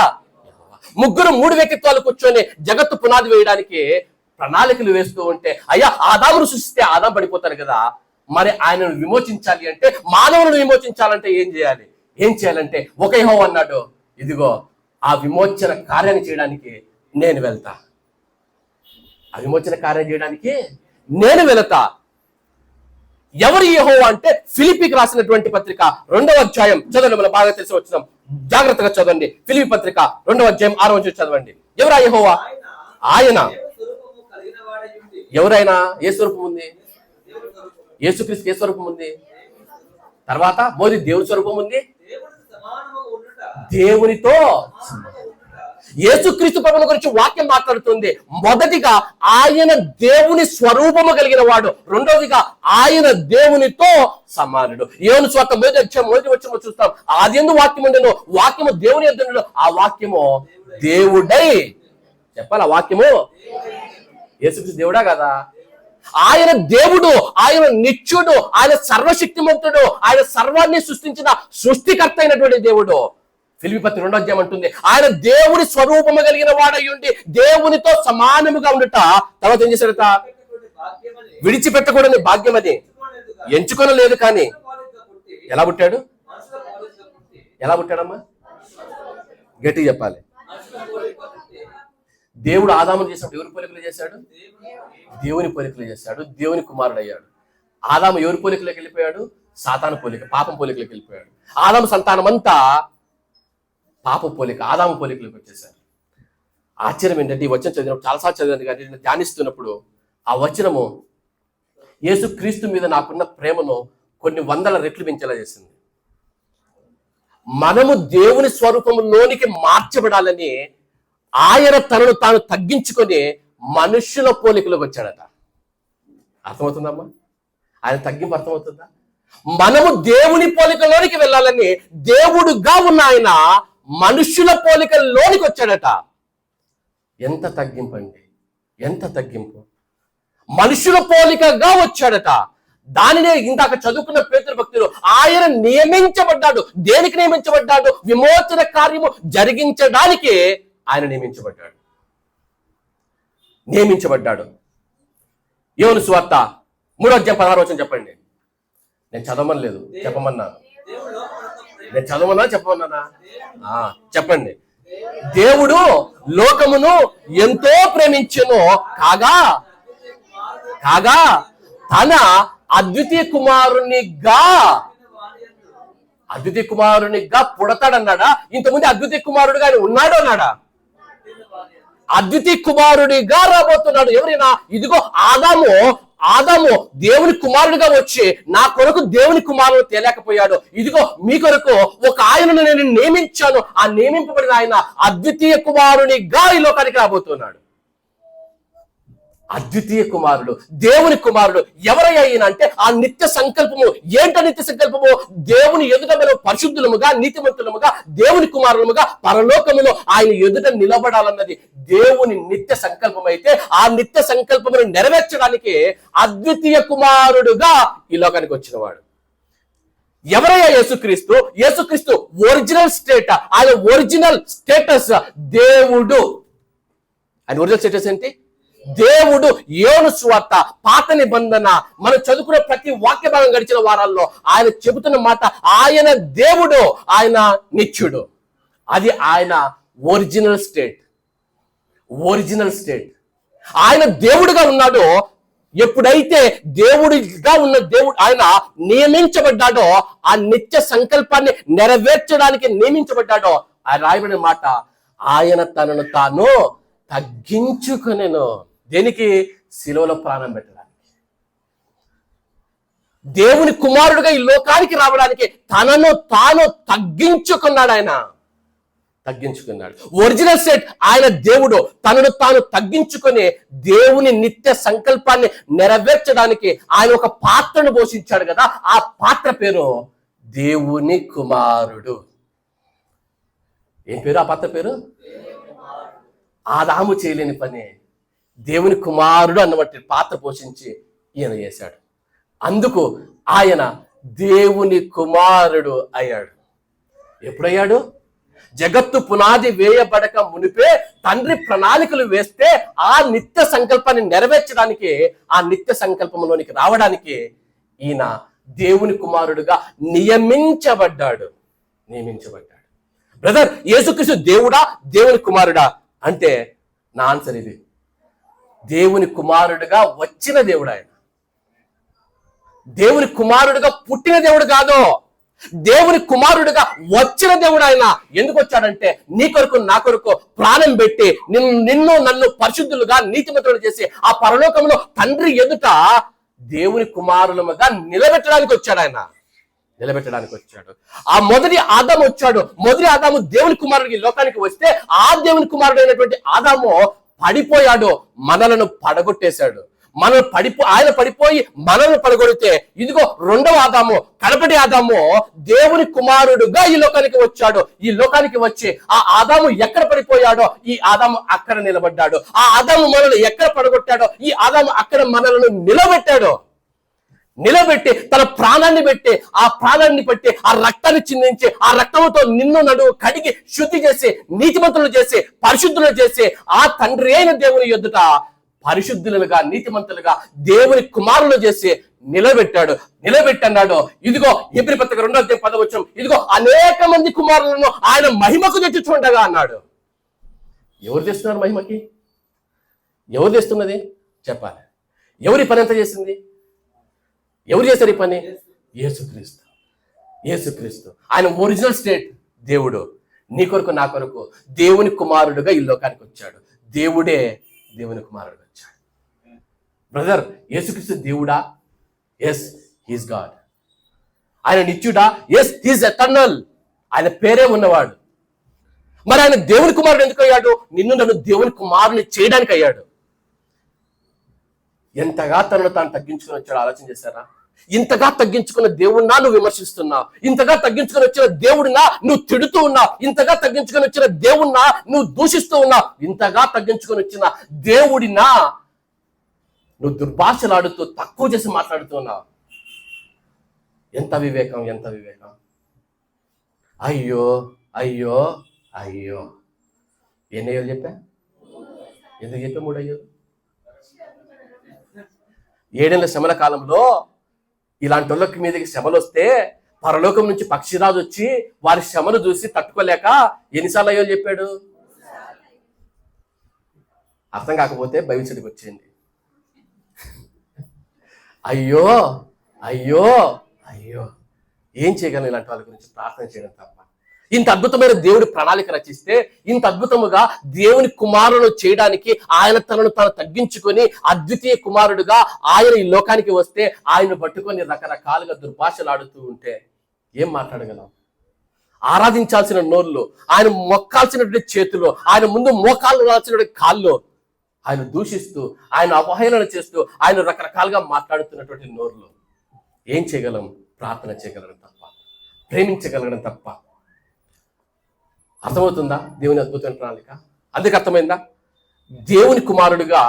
యెహోవా. ముగ్గురు 3 వ్యక్తిత్వాలు కూర్చొని జగత్తు పునాది వేయడానికి ప్రణాళికలు వేస్తూ ఉంటే, అయ్యా ఆదామును సృష్టిస్తే ఆదాం పడిపోతారు కదా, మరి ఆయనను విమోచించాలి అంటే, మానవులను విమోచించాలంటే ఏం చేయాలంటే ఒక యెహోవా అన్నాడు, ఇదిగో ఆ విమోచన కార్యాన్ని చేయడానికి నేను వెళ్తా. ఆ విమోచన కార్యం చేయడానికి నేను వెళతా. ఎవరు యెహోవా అంటే ఫిలిప్పీకి రాసినటువంటి పత్రిక 2వ అధ్యాయం చదవండి. మనం బాగా తెలిసి వచ్చినాం, జాగ్రత్తగా చదవండి. ఫిలిప్పీ పత్రిక 2వ అధ్యాయం 6వ వచనం చదవండి. ఎవరా యెహోవా? ఆయన. ఎవరైనా ఏ స్వరూపం ఉంది? యేసుక్రీస్తు ఏ స్వరూపం ఉంది? తర్వాత మోది దేవుని స్వరూపం ఉంది. దేవునితో యేసుక్రీస్తు ప్రభువుల గురించి వాక్యం మాట్లాడుతుంది. మొదటిగా ఆయన దేవుని స్వరూపము కలిగిన వాడు, రెండవదిగా ఆయన దేవునితో సమానుడు. యోహాను సువార్త మొదటి వచనం చూస్తాం, ఆదియందు వాక్యం ఉండెను, వాక్యము దేవుని యొద్ద ఉండెను, ఆ వాక్యము దేవుడై. చెప్పాలి, ఆ వాక్యము యేసుక్రీస్తు దేవుడా కదా? ఆయన దేవుడు, ఆయన నిత్యుడు, ఆయన సర్వశక్తిమంతుడు, ఆయన సర్వాన్ని సృష్టించిన సృష్టికర్త అయినటువంటి దేవుడు. ఫిలిప్పీ పత్రిక 2వ అధ్యాయం అంటుంది, ఆయన దేవుని స్వరూపము కలిగిన వాడై ఉండి దేవునితో సమానముగా ఉండుట. తర్వాత ఏం చేశాడట? విడిచిపెట్టకూడని భాగ్యం అది ఎంచుకొనలేదు. కానీ ఎలా పుట్టాడు? ఎలా పుట్టాడమ్మా? గట్టిగా చెప్పాలి. దేవుడు ఆదామును చేసినప్పుడు ఎవరి పోలికలు చేశాడు? దేవుని పోలికలు చేశాడు. దేవుని కుమారుడు అయ్యాడు. ఆదాము ఎవరి పోలికలోకి వెళ్ళిపోయాడు? సాతాను పోలిక, పాపం పోలికలోకి వెళ్ళిపోయాడు. ఆదాము సంతానం అంతా పాప పోలిక, ఆదాము పోలికలోకి వచ్చేసారు. ఆశ్చర్యం ఏంటంటే, ఈ వచనం చదివినప్పుడు చాలాసార్లు చదివాను, కానీ నేను ధ్యానిస్తున్నప్పుడు ఆ వచనము యేసు క్రీస్తు మీద నాకున్న ప్రేమను కొన్ని 100 రెట్లు పెంచేలా చేసింది. మనము దేవుని స్వరూపంలోనికి మార్చబడాలని ఆయన తనను తాను తగ్గించుకొని మనుష్యుల పోలికలోకి వచ్చాడట. అర్థమవుతుందమ్మా? ఆయన తగ్గింపు అర్థమవుతుందా? మనము దేవుని పోలికలోనికి వెళ్ళాలని దేవుడుగా ఉన్న ఆయన మనుష్యుల పోలికలోనికి వచ్చాడట. ఎంత తగ్గింపు అండి, ఎంత తగ్గింపు! మనుషుల పోలికగా వచ్చాడట. దానినే ఇందాక చదువుకున్న పేతురు భక్తులు, ఆయన నియమించబడ్డాడు. దేనికి నియమించబడ్డాడు? విమోచన కార్యము జరిగించడానికి ఆయన నియమించబడ్డాడు. యోహాను సువార్త 3వ అధ్యాయం 16వ వచనం చెప్పండి. నేను చదవమని లేదు, చెప్పమన్నాను. నేను చదవమన్నా చెప్పమన్నానా? చెప్పండి. దేవుడు లోకమును ఎంతో ప్రేమించెను, కాగా తన అద్వితీయ కుమారునిగా పుడతాడన్నాడా? ఇంతకుముందు అద్వితీయ కుమారుడుగా ఆయన ఉన్నాడు అన్నాడా? అద్వితీయ కుమారుడిగా రాబోతున్నాడు. ఎవరైనా? ఇదిగో ఆదాము దేవుని కుమారుడిగా వచ్చి నా కొరకు దేవుని కుమారుడు తేలేకపోయాడు. ఇదిగో మీ కొరకు ఒక ఆయనను నేను నియమించాను. ఆ నియమింపబడిన ఆయన అద్వితీయ కుమారునిగా ఈ లోకానికి రాబోతున్నాడు. అద్వితీయ కుమారుడు, దేవుని కుమారుడు. ఎవరయ్యా ఈయన అంటే ఆ నిత్య సంకల్పము. ఏంట నిత్య సంకల్పము? దేవుని ఎదుట మనం పరిశుద్ధులముగా, నీతిమంతులముగా, దేవుని కుమారులముగా పరలోకములో ఆయన ఎదుట నిలబడాలన్నది దేవుని నిత్య సంకల్పం. అయితే ఆ నిత్య సంకల్పమును నెరవేర్చడానికి అద్వితీయ కుమారుడుగా ఈ లోకానికి వచ్చినవాడు ఎవరయ్యా? యేసుక్రీస్తు. యేసుక్రీస్తు ఒరిజినల్ స్టేట్, ఆయన ఒరిజినల్ స్టేటస్ దేవుడు. ఆయన ఒరిజినల్ స్టేటస్ ఏంటి? దేవుడు. యోహాను సువార్త పాత నిబంధన మనం చదువుకున్న ప్రతి వాక్య భాగం గడిచిన వారాల్లో ఆయన చెబుతున్న మాట, ఆయన దేవుడు, ఆయన నిత్యుడు. అది ఆయన ఒరిజినల్ స్టేట్. ఆయన దేవుడుగా ఉన్నాడో, ఎప్పుడైతే దేవుడిగా ఉన్న దేవుడు ఆయన నియమించబడ్డాడో, ఆ నిత్య సంకల్పాన్ని నెరవేర్చడానికి నియమించబడ్డాడో, ఆయన రాయబడిన మాట, ఆయన తనను తాను తగ్గించుకొనెను. దేనికి? శిలువలో ప్రాణం పెట్టడానికి. దేవుని కుమారుడుగా ఈ లోకానికి రావడానికి తనను తాను తగ్గించుకున్నాడు. ఒరిజినల్ సెట్ ఆయన దేవుడు తనను తాను తగ్గించుకొని దేవుని నిత్య సంకల్పాన్ని నెరవేర్చడానికి ఆయన ఒక పాత్రను పోషించాడు కదా. ఆ పాత్ర పేరు దేవుని కుమారుడు. ఏం పేరు ఆ పాత్ర పేరు? ఆదాము చేయలేని పని దేవుని కుమారుడు అన్నబట్టి పాత్ర పోషించి ఈయన చేశాడు. అందుకు ఆయన దేవుని కుమారుడు అయ్యాడు. ఎప్పుడయ్యాడు? జగత్తు పునాది వేయబడక మునిపే తండ్రి ప్రణాళికలు వేస్తే ఆ నిత్య సంకల్పాన్ని నెరవేర్చడానికి, ఆ నిత్య సంకల్పంలోనికి రావడానికి ఈయన దేవుని కుమారుడుగా నియమించబడ్డాడు. బ్రదర్, యేసుక్రీస్తు దేవుడా, దేవుని కుమారుడా అంటే నా ఆన్సర్ ఇది. దేవుని కుమారుడుగా వచ్చిన దేవుడు ఆయన. దేవుని కుమారుడుగా పుట్టిన దేవుడు కాదు, దేవుని కుమారుడుగా వచ్చిన దేవుడు ఆయన. ఎందుకు వచ్చాడంటే నీ కొరకు నా కొరకు ప్రాణం పెట్టి నిన్ను నన్ను పరిశుద్ధులుగా నీతిమంతులు చేసి ఆ పరలోకంలో తండ్రి ఎదుట దేవుని కుమారులుగా నిలబెట్టడానికి వచ్చాడు ఆయన. నిలబెట్టడానికి వచ్చాడు. ఆ మొదటి ఆదాము వచ్చాడు. మొదటి ఆదాము దేవుని కుమారుడికి లోకానికి వస్తే ఆ దేవుని కుమారుడు అయినటువంటి ఆదాము పడిపోయాడు, మనలను పడగొట్టేశాడు. ఆయన పడిపోయి మనల్ని పడగొడితే ఇదిగో రెండవ ఆదాము, కడపటి ఆదాము దేవుని కుమారుడుగా ఈ లోకానికి వచ్చాడు. ఈ లోకానికి వచ్చి ఆ ఆదాము ఎక్కడ పడిపోయాడో ఈ ఆదాము అక్కడ నిలబడ్డాడు. ఆ ఆదాము మనల్ని ఎక్కడ పడగొట్టాడో ఈ ఆదాము అక్కడ మనల్ని నిలబెట్టి తన ప్రాణాన్ని పెట్టి ఆ ప్రాణాన్ని పెట్టి ఆ రక్తాన్ని చిందించి ఆ రక్తంతో నిన్ను నడువు కడిగి శుద్ధి చేసి నీతిమంతులు చేసి పరిశుద్ధులు చేసి ఆ తండ్రి అయిన దేవుని ఎదుట పరిశుద్ధులుగా నీతిమంతులుగా దేవుని కుమారులు చేసి నిలబెట్టన్నాడు. ఇదిగో హెబ్రీ పత్రిక 2:10 ఇదిగో అనేక మంది కుమారులను ఆయన మహిమకు తెచ్చుచుండగా అన్నాడు. ఎవరు తెస్తున్నారు మహిమకి? ఎవరు తెస్తున్నది చెప్పాలి. ఎవరి పని ఎంత చేసింది? ఎవరు చేశారు ఈ పని? యేసుక్రీస్తు. ఆయన ఒరిజినల్ స్టేట్ దేవుడు. నీ కొరకు నా కొరకు దేవుని కుమారుడుగా ఈ లోకానికి వచ్చాడు. దేవుడే దేవుని కుమారుడుగా వచ్చాడు. బ్రదర్, యేసుక్రీస్తు దేవుడా? Yes, he's god. ఆయన నిత్యుడా? Yes, he's eternal. ఆయన పేరే ఉన్నవాడు. మరి ఆయన దేవుని కుమారుడు ఎందుకు అయ్యాడు? నిన్ను నన్ను దేవుని కుమారుని చేయడానికి అయ్యాడు. ఎంతగా తనను తాను తగ్గించుకుని వచ్చాడు ఆలోచన చేశారా? ఇంతగా తగ్గించుకున్న దేవుడినా నువ్వు విమర్శిస్తున్నావు, ఇంతగా తగ్గించుకొని వచ్చిన దేవుడినా నువ్వు తిడుతూ ఉన్నావు, ఇంతగా తగ్గించుకొని వచ్చిన దేవుడినా నువ్వు దూషిస్తూ ఉన్నావు, ఇంతగా తగ్గించుకొని వచ్చిన దేవుడినా నువ్వు దుర్భాషలాడుతూ తక్కువ చేసి మాట్లాడుతున్నావు. ఎంత వివేకం, ఎంత వివేకం! అయ్యో అయ్యో అయ్యో. ఎన్ని అయ్యో చెప్పా? ఎందుకు చెప్పా 3 అయ్యో? 7 ఏళ్ల శ్రమల కాలంలో ఇలాంటి వాళ్ళకి మీదకి శ్రమలు వస్తే పరలోకం నుంచి పక్షిరాజు వచ్చి వారి శ్రమను చూసి తట్టుకోలేక ఎన్నిసార్లు అయ్యో చెప్పాడు? అర్థం కాకపోతే బైబిల్ చదివి వచ్చేయండి. అయ్యో అయ్యో అయ్యో. ఏం చేయగలను ఇలాంటి వాళ్ళ గురించి? ప్రార్థన చేయడం తప్ప. ఇంత అద్భుతమైన దేవుడి ప్రణాళిక రచిస్తే ఇంత అద్భుతముగా దేవుని కుమారుడు చేయడానికి ఆయన తనను తాను తగ్గించుకొని అద్వితీయ కుమారుడుగా ఆయన ఈ లోకానికి వస్తే ఆయన పట్టుకొని రకరకాలుగా దుర్భాషలాడుతూ ఉంటే ఏం మాట్లాడగలం? ఆరాధించాల్సిన నోళ్ళు, ఆయన మొక్కాల్సినటువంటి చేతులు, ఆయన ముందు మోకాళ్ళు రాల్సినటువంటి కాళ్ళు ఆయన దూషిస్తూ ఆయన అవహేళన చేస్తూ ఆయన రకరకాలుగా మాట్లాడుతున్నటువంటి నోర్లు. ఏం చేయగలం? ప్రార్థన చేయగలడం తప్ప, ప్రేమించగలగడం తప్ప. అర్థమవుతుందా దేవుని అద్భుతమైన ప్రణాళిక? అందుకు అర్థమైందా? దేవుని కుమారుడుగా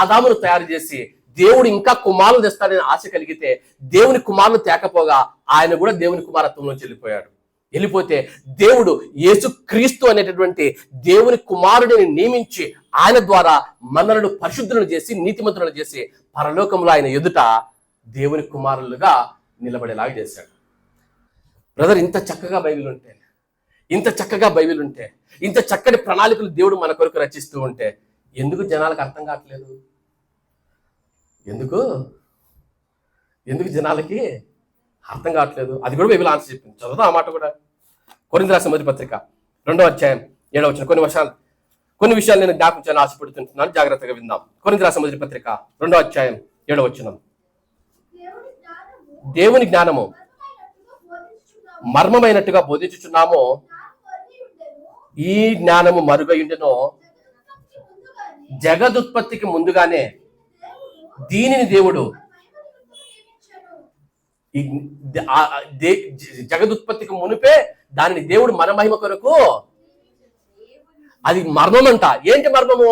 ఆదామును తయారు చేసి దేవుడు ఇంకా కుమారులు తెస్తాడని ఆశ కలిగితే దేవుని కుమారులు తేకపోగా ఆయన కూడా దేవుని కుమారత్వంలోంచి వెళ్ళిపోతే దేవుడు యేసుక్రీస్తు అనేటటువంటి దేవుని కుమారుడిని నియమించి ఆయన ద్వారా మనలను పరిశుద్ధులను చేసి నీతిమంతులను చేసి పరలోకంలో ఆయన ఎదుట దేవుని కుమారులుగా నిలబడేలాగా చేశాడు. బ్రదర్, ఇంత చక్కగా బైబిల్ ఉంటే, ఇంత చక్కటి ప్రణాళికలు దేవుడు మన కొరకు రచిస్తూ ఉంటే ఎందుకు జనాలకు అర్థం కావట్లేదు? ఎందుకు జనాలకి అర్థం కావట్లేదు? అది కూడా బైబిల్ ఆన్సర్ చెప్పింది. చదువుతా ఆ మాట కూడా. కొరింథీ రాసిన మొదటి పత్రిక 2:7 కొన్ని విషయాలు నేను జ్ఞాపకం చేయాలని ఆశపడుతుంటున్నాను. జాగ్రత్తగా విందాం. కొరింథీ రాసిన మొదటి పత్రిక 2:7 దేవుని జ్ఞానము మర్మమైనట్టుగా బోధించుచున్నాము, ఈ జ్ఞానము మరుగయుండెను, జగదుత్పత్తికి ముందుగానే దీనిని దేవుడు జగదుత్పత్తికి మునిపే దానిని దేవుడు మన మహిమ కొరకు, అది మర్మమంట. ఏంటి మర్మము?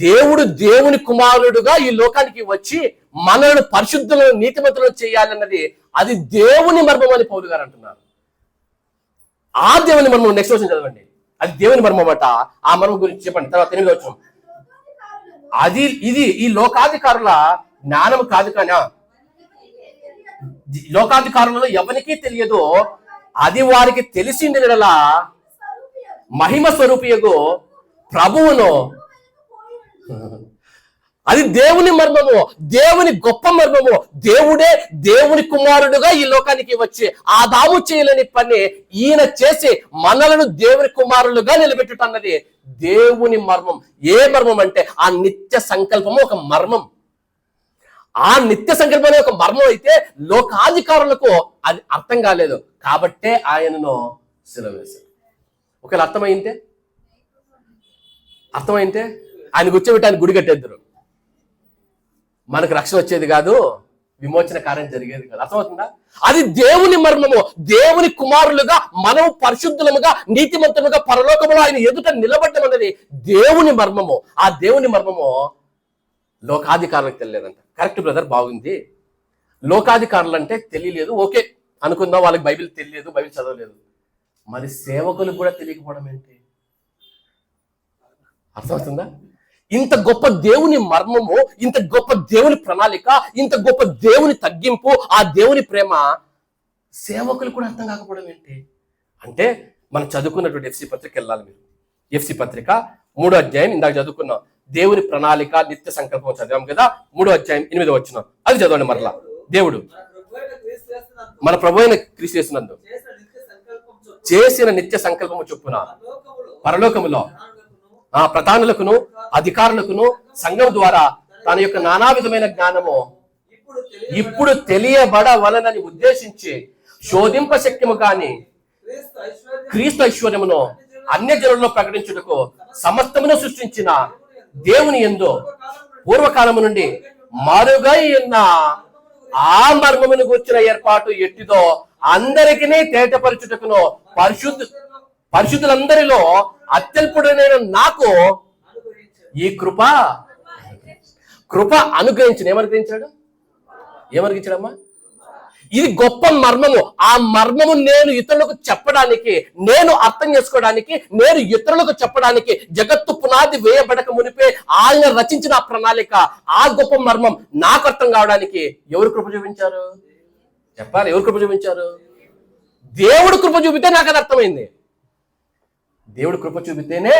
దేవుడు దేవుని కుమారుడుగా ఈ లోకానికి వచ్చి మనల్ని పరిశుద్ధులను నీతిమంతులను చేయాలన్నది అది దేవుని మర్మం అని పౌలు గారు అంటున్నారు. ఆ దేవుని మర్మం నెక్స్ట్ వచ్చిన చదవండి. అది దేవుని మర్మం అట. ఆ మర్మం గురించి చెప్పండి. తర్వాత 8వ వచనం. ఇది ఈ లోకాధికారుల జ్ఞానం కాదు, కానీ లోకాధికారులలో ఎవరికీ తెలియదు. అది వారికి తెలిసిండినలా మహిమ స్వరూపియగు ప్రభువును. అది దేవుని మర్మము, దేవుని గొప్ప మర్మము. దేవుడే దేవుని కుమారుడుగా ఈ లోకానికి వచ్చి ఆదాము చేయలేని పని ఈయన చేసి మనలను దేవుని కుమారులుగా నిలబెట్టుటన్నది దేవుని మర్మం. ఏ మర్మం అంటే ఆ నిత్య సంకల్పము ఒక మర్మం. ఆ నిత్య సంకల్పం ఒక మర్మం అయితే లోకాధికారులకు అది అర్థం కాలేదు, కాబట్టే ఆయనను సిలువ వేశారు. ఒకవేళ అర్థమైంటే ఆయన కూర్చోబెట్టి ఆయన గుడి కట్టేద్దరు, మనకు రక్షణ వచ్చేది కాదు, విమోచన కార్యం జరిగేది కాదు. అర్థమవుతుందా? అది దేవుని మర్మము. దేవుని కుమారులుగా మనం పరిశుద్ధులముగా నీతిమంతులుగా పరలోకములో ఆయన ఎదుట నిలబడ్డం అనేది దేవుని మర్మము. ఆ దేవుని మర్మము లోకాధికారులకు తెలియలేదంట. కరెక్ట్ బ్రదర్, బాగుంది. లోకాధికారులు అంటే తెలియలేదు, ఓకే అనుకుందాం, వాళ్ళకి బైబిల్ తెలియలేదు, బైబిల్ చదవలేదు. మరి సేవకులకు కూడా తెలియకపోవడం ఏంటి? అర్థమవుతుందా? ఇంత గొప్ప దేవుని మర్మము, ఇంత గొప్ప దేవుని ప్రణాళిక, ఇంత గొప్ప దేవుని తగ్గింపు, ఆ దేవుని ప్రేమ సేవకులు కూడా అర్థం కాకపోవడం ఏంటి అంటే, మనం చదువుకున్నటువంటి ఎఫ్సి పత్రిక వెళ్ళాలి. మీరు ఎఫ్సి పత్రిక 3వ అధ్యాయం ఇందాక చదువుకున్నాం. దేవుని ప్రణాళిక నిత్య సంకల్పం చదివాం కదా, 3వ అధ్యాయం 8వ వచనం అది చదవండి మరలా. దేవుడు మన ప్రభు అయిన క్రీస్తు యేసునందు చేసిన నిత్య సంకల్పము చొప్పున పరలోకములో ఆ ప్రధానులకును అధికారులకును సంఘం ద్వారా తన యొక్క నానా విధమైన జ్ఞానము ఇప్పుడు తెలియబడవలనని ఉద్దేశించి శోధింప శక్యము కాని క్రీస్తు ఐశ్వర్యమును అన్య జనుల్లో ప్రకటించుటకు సమస్తమును సృష్టించిన దేవుని యందు పూర్వకాలము నుండి మరుగై ఉన్న ఆ మర్మమును గూర్చిన ఏర్పాటు ఎట్టిదో అందరికీ తేటపరచుటకును పరిశుద్ధులందరిలో అత్యల్పుడైన నాకు ఈ కృప అనుగ్రహించిన. ఏమనుగ్రహించాడమ్మా? ఇది గొప్ప మర్మము. ఆ మర్మము నేను ఇతరులకు చెప్పడానికి, నేను అర్థం చేసుకోవడానికి, నేను ఇతరులకు చెప్పడానికి జగత్తు పునాది వేయబడక మునిపే ఆయన రచించిన ఆ ప్రణాళిక, ఆ గొప్ప మర్మం నాకు అర్థం కావడానికి ఎవరు కృప చూపించారు? చెప్పాలి, ఎవరు కృప చూపించారు? దేవుడు కృప చూపితే నాకు అది అర్థమైంది. దేవుడు కృప చూపితేనే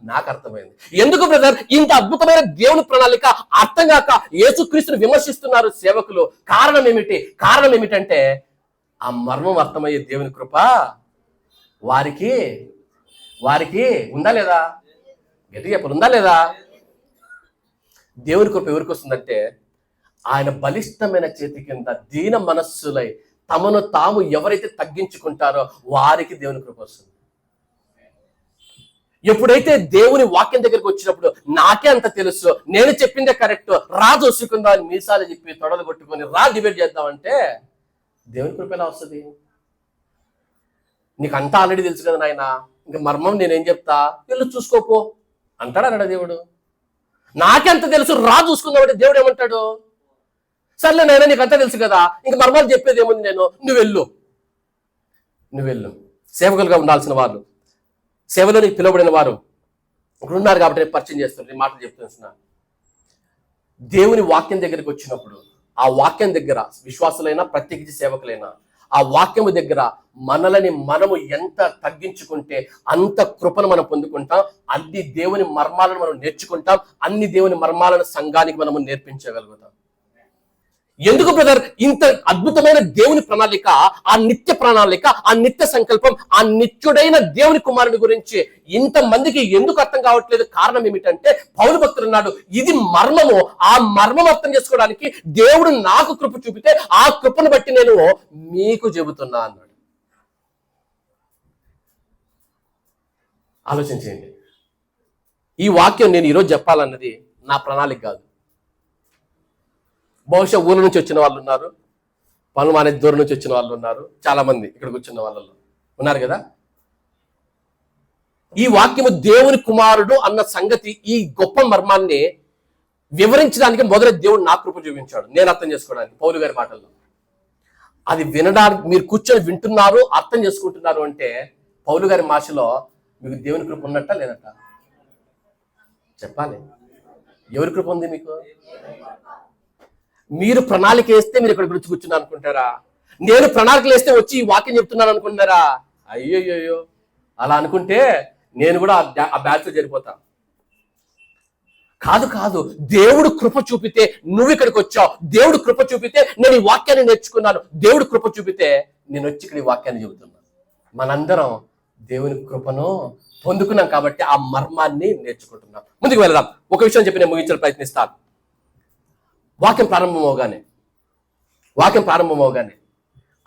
నాకు అర్థమైంది. ఎందుకు బ్రదర్ ఇంత అద్భుతమైన దేవుని ప్రణాళిక అర్థం కాక యేసుక్రీస్తుని విమర్శిస్తున్నారు సేవకులు? కారణం ఏమిటంటే ఆ మర్మం అర్థమయ్యే దేవుని కృప వారికి ఉందా లేదా? గట్టిగా చెప్పాలి, ఉందా లేదా? దేవుని కృప ఎవరికి వస్తుందంటే, ఆయన బలిష్టమైన చేతి కింద దీన మనస్సులై తమను తాము ఎవరైతే తగ్గించుకుంటారో వారికి దేవుని కృప వస్తుంది. ఎప్పుడైతే దేవుని వాక్యం దగ్గరికి వచ్చినప్పుడు నాకే అంత తెలుసు, నేను చెప్పిందే కరెక్ట్, రా చూసుకుందాం అని మీసాలు చెప్పి తొడలు కొట్టుకొని రా డిబేట్ చేద్దామంటే దేవుని కృప ఎలా వస్తుంది? నీకు అంతా ఆల్రెడీ తెలుసు కదా నాయన, ఇంకా మర్మం నేనేం చెప్తా, వీళ్ళు చూసుకోపో అంటాడా దేవుడు? నాకెంత తెలుసు, రా చూసుకుందామంటే దేవుడు ఏమంటాడు? సర్లే నాయన నీకు అంతా తెలుసు కదా, ఇంక మర్మాలు చెప్పేది ఏముంది, నువ్వు వెళ్ళు. సేవకులుగా ఉండాల్సిన వాళ్ళు, సేవలోనికి పిలువబడిన వారు ఇక్కడ ఉన్నారు కాబట్టి నేను పరిచయం చేస్తున్నా, మాటలు చెప్తున్నా. దేవుని వాక్యం దగ్గరికి వచ్చినప్పుడు ఆ వాక్యం దగ్గర విశ్వాసులైనా ప్రత్యేకించి సేవకులైనా ఆ వాక్యము దగ్గర మనము ఎంత తగ్గించుకుంటే అంత కృపను మనం పొందుకుంటాం, అన్ని దేవుని మర్మాలను మనం నేర్చుకుంటాం, అన్ని దేవుని మర్మాలను సంఘానికి మనము నేర్పించగలుగుతాం. ఎందుకు బ్రదర్ ఇంత అద్భుతమైన దేవుని ప్రణాళిక, ఆ నిత్య ప్రణాళిక, ఆ నిత్య సంకల్పం, ఆ నిత్యుడైన దేవుని కుమారుని గురించి ఇంతమందికి ఎందుకు అర్థం కావట్లేదు? కారణం ఏమిటంటే పౌలు భక్తుడు అన్నాడు, ఇది మర్మము. ఆ మర్మం అర్థం చేసుకోవడానికి దేవుడు నాకు కృప చూపితే ఆ కృపను బట్టి నేను మీకు చెబుతున్నా అన్నాడు. ఆలోచించండి. ఈ వాక్యం నేను ఈరోజు చెప్పాలన్నది నా ప్రణాళిక కాదు. బహుశా ఊళ్ళ నుంచి వచ్చిన వాళ్ళు ఉన్నారు, పనులు మానే దూరం నుంచి వచ్చిన వాళ్ళు ఉన్నారు, చాలా మంది ఇక్కడికి వచ్చిన వాళ్ళలో ఉన్నారు కదా. ఈ వాక్యము దేవుని కుమారుడు అన్న సంగతి, ఈ గొప్ప మర్మాన్ని వివరించడానికి మొదటి దేవుడు నా కృప చూపించాడు, నేను అర్థం చేసుకోవడానికి. పౌలు గారి మాటల్లో అది వినడానికి మీరు కూర్చొని వింటున్నారు, అర్థం చేసుకుంటున్నారు అంటే పౌలు గారి భాషలో మీకు దేవుని కృప ఉన్నట్ట లేనట్ట చెప్పాలి. ఎవరి కృప ఉంది మీకు? మీరు ప్రణాళిక వేస్తే మీరు ఇక్కడ గురించి కూర్చున్నా అనుకుంటారా? నేను ప్రణాళికలు వేస్తే వచ్చి ఈ వాక్యం చెప్తున్నాను అనుకుంటారా? అయ్యోయ్యో, అలా అనుకుంటే నేను కూడా ఆ బ్యాచ్లో జరిపోతా. కాదు కాదు, దేవుడు కృప చూపితే నువ్వు ఇక్కడికి వచ్చావు, దేవుడు కృప చూపితే నేను ఈ వాక్యాన్ని నేర్చుకున్నాను, దేవుడు కృప చూపితే నేను వచ్చి ఇక్కడ ఈ వాక్యాన్ని చెబుతున్నాను. మనందరం దేవుని కృపను పొందుకున్నాం కాబట్టి ఆ మర్మాన్ని నేర్చుకుంటున్నాం. ముందుకు వెళదాం. ఒక విషయం చెప్పి నేను ముగించే ప్రయత్నిస్తాను. వాక్యం ప్రారంభమవగానే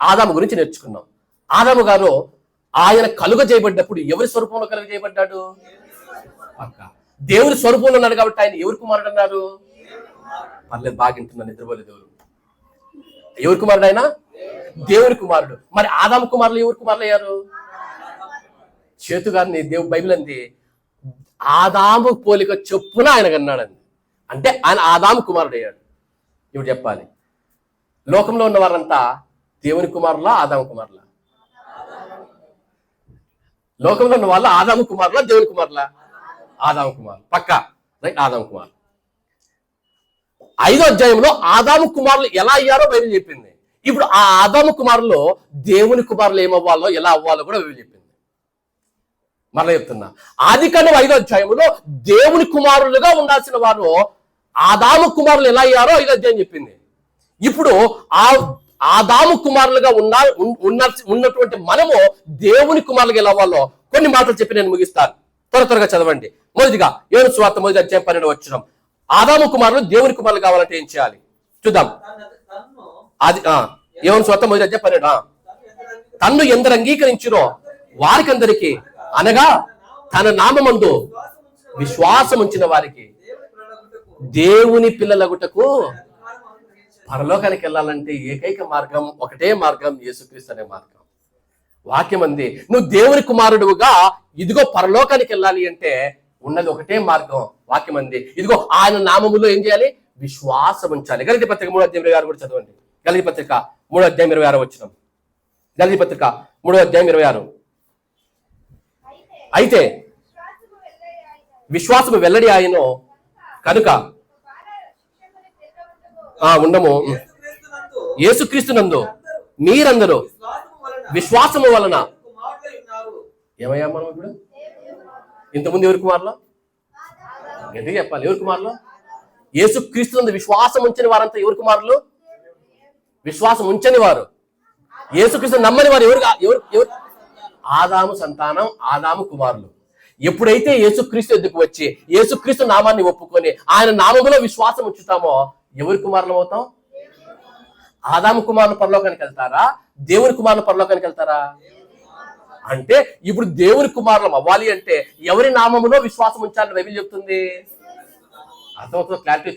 ఆదాము గురించి నేర్చుకున్నాం. ఆదాము గారు ఆయన కలుగ చేయబడ్డప్పుడు ఎవరి స్వరూపంలో కలుగ చేయబడ్డాడు? దేవుని స్వరూపంలో ఉన్నాడు కాబట్టి ఆయన ఎవరి కుమారుడు అన్నారు? పర్లేదు, బాగింటున్నాను, నిద్రపోలేదు. ఎవరి కుమారుడు ఆయన? దేవుని కుమారుడు. మరి ఆదాము కుమారులు ఎవరి కుమారులు అయ్యారు? చేతు గారిని దేవుడు బైబిల్ అంది ఆదాము పోలిక చొప్పున ఆయన కన్నాడండి. అంటే ఆయన ఆదాము కుమారుడు అయ్యాడు. ఇప్పుడు చెప్పాలి, లోకంలో ఉన్న వారంతా దేవుని కుమారులా ఆదాము కుమారులా? లోకంలో ఉన్న వాళ్ళు ఆదాము కుమారులా దేవుని కుమారులా? ఆదాము కుమారు పక్కా, రైట్, ఆదాము కుమారు. 5వ అధ్యాయంలో ఆదాము కుమారులు ఎలా అయ్యారో బైబిల్ చెప్పింది. ఇప్పుడు ఆ ఆదాము కుమారులు దేవుని కుమారులు ఏమవ్వాలో ఎలా అవ్వాలో కూడా బైబిల్ చెప్పింది. మరలా చెప్తున్నా, ఆదికాండం 5వ అధ్యాయంలో దేవుని కుమారులుగా ఉండాల్సిన వారు ఆదాము కుమారులు ఎలా అయ్యారో 5వ అధ్యాయం చెప్పింది. ఇప్పుడు ఆదాము కుమారులుగా ఉన్నటువంటి మనము దేవుని కుమారులుగా ఎలా అవ్వాలో కొన్ని మాటలు చెప్పి నేను ముగిస్తాను. త్వరగా చదవండి. మొదటిగా యోహాను సువార్త 1వ అధ్యాయం 12వ వచనం. ఆదాము కుమారులు దేవుని కుమారులు కావాలంటే ఏం చేయాలి చూద్దాం. అది యోహాను సువార్త 1వ అధ్యాయం 12. తన్ను ఎందరు అంగీకరించిరో వారికందరికి, అనగా తన నామమందు విశ్వాసం ఉంచిన వారికి, దేవుని పిల్లలగుటకు పరలోకానికి వెళ్ళాలంటే ఏకైక మార్గం, ఒకటే మార్గం, యేసుక్రీస్తు అనే మార్గం. వాక్యం అంది నువ్వు దేవుని కుమారుడుగా ఇదిగో పరలోకానికి వెళ్ళాలి అంటే ఉన్నది ఒకటే మార్గం. వాక్యం అంది ఇదిగో ఆయన నామములో ఏం చేయాలి? విశ్వాసం ఉంచాలి. గలతీ పత్రిక 3వ అధ్యాయం 26 కూడా చదవండి. గలతీ పత్రిక 3వ అధ్యాయం 26 వచనం. గలతీ పత్రిక 3వ అధ్యాయం 26. అయితే విశ్వాసము వెల్లడి ఆయను కనుక ఉండము యేసుక్రీస్తునందు మీరందరూ విశ్వాసము వలన ఏమయ్యా మనం ఇప్పుడు? ఇంతకుముందు ఎవరి కుమారులు? గట్టిగా చెప్పాలి, ఎవరి కుమారులు? యేసుక్రీస్తునందు విశ్వాసం ఉంచని వారంతా ఎవరి కుమారులు? విశ్వాసం ఉంచని వారు, యేసుక్రీస్తు నమ్మని వారు ఎవరు? ఆదాము సంతానం, ఆదాము కుమారులు. ఎప్పుడైతే యేసుక్రీస్తు ఎద్దుకు వచ్చి యేసుక్రీస్తు నామాన్ని ఒప్పుకొని ఆయన నామములో విశ్వాసం ఉంచుతామో ఎవరి కుమారులు అవుతాం? ఆదాము కుమారులు పరలోకానికి వెళ్తారా? దేవుని కుమారులు పరలోకానికి వెళ్తారా? అంటే ఇప్పుడు దేవుని కుమారులం అవ్వాలి అంటే ఎవరి నామములో విశ్వాసం ఉంచాలని బైబిల్ చెప్తుంది. అర్థమవుతుందో? క్లారిటీ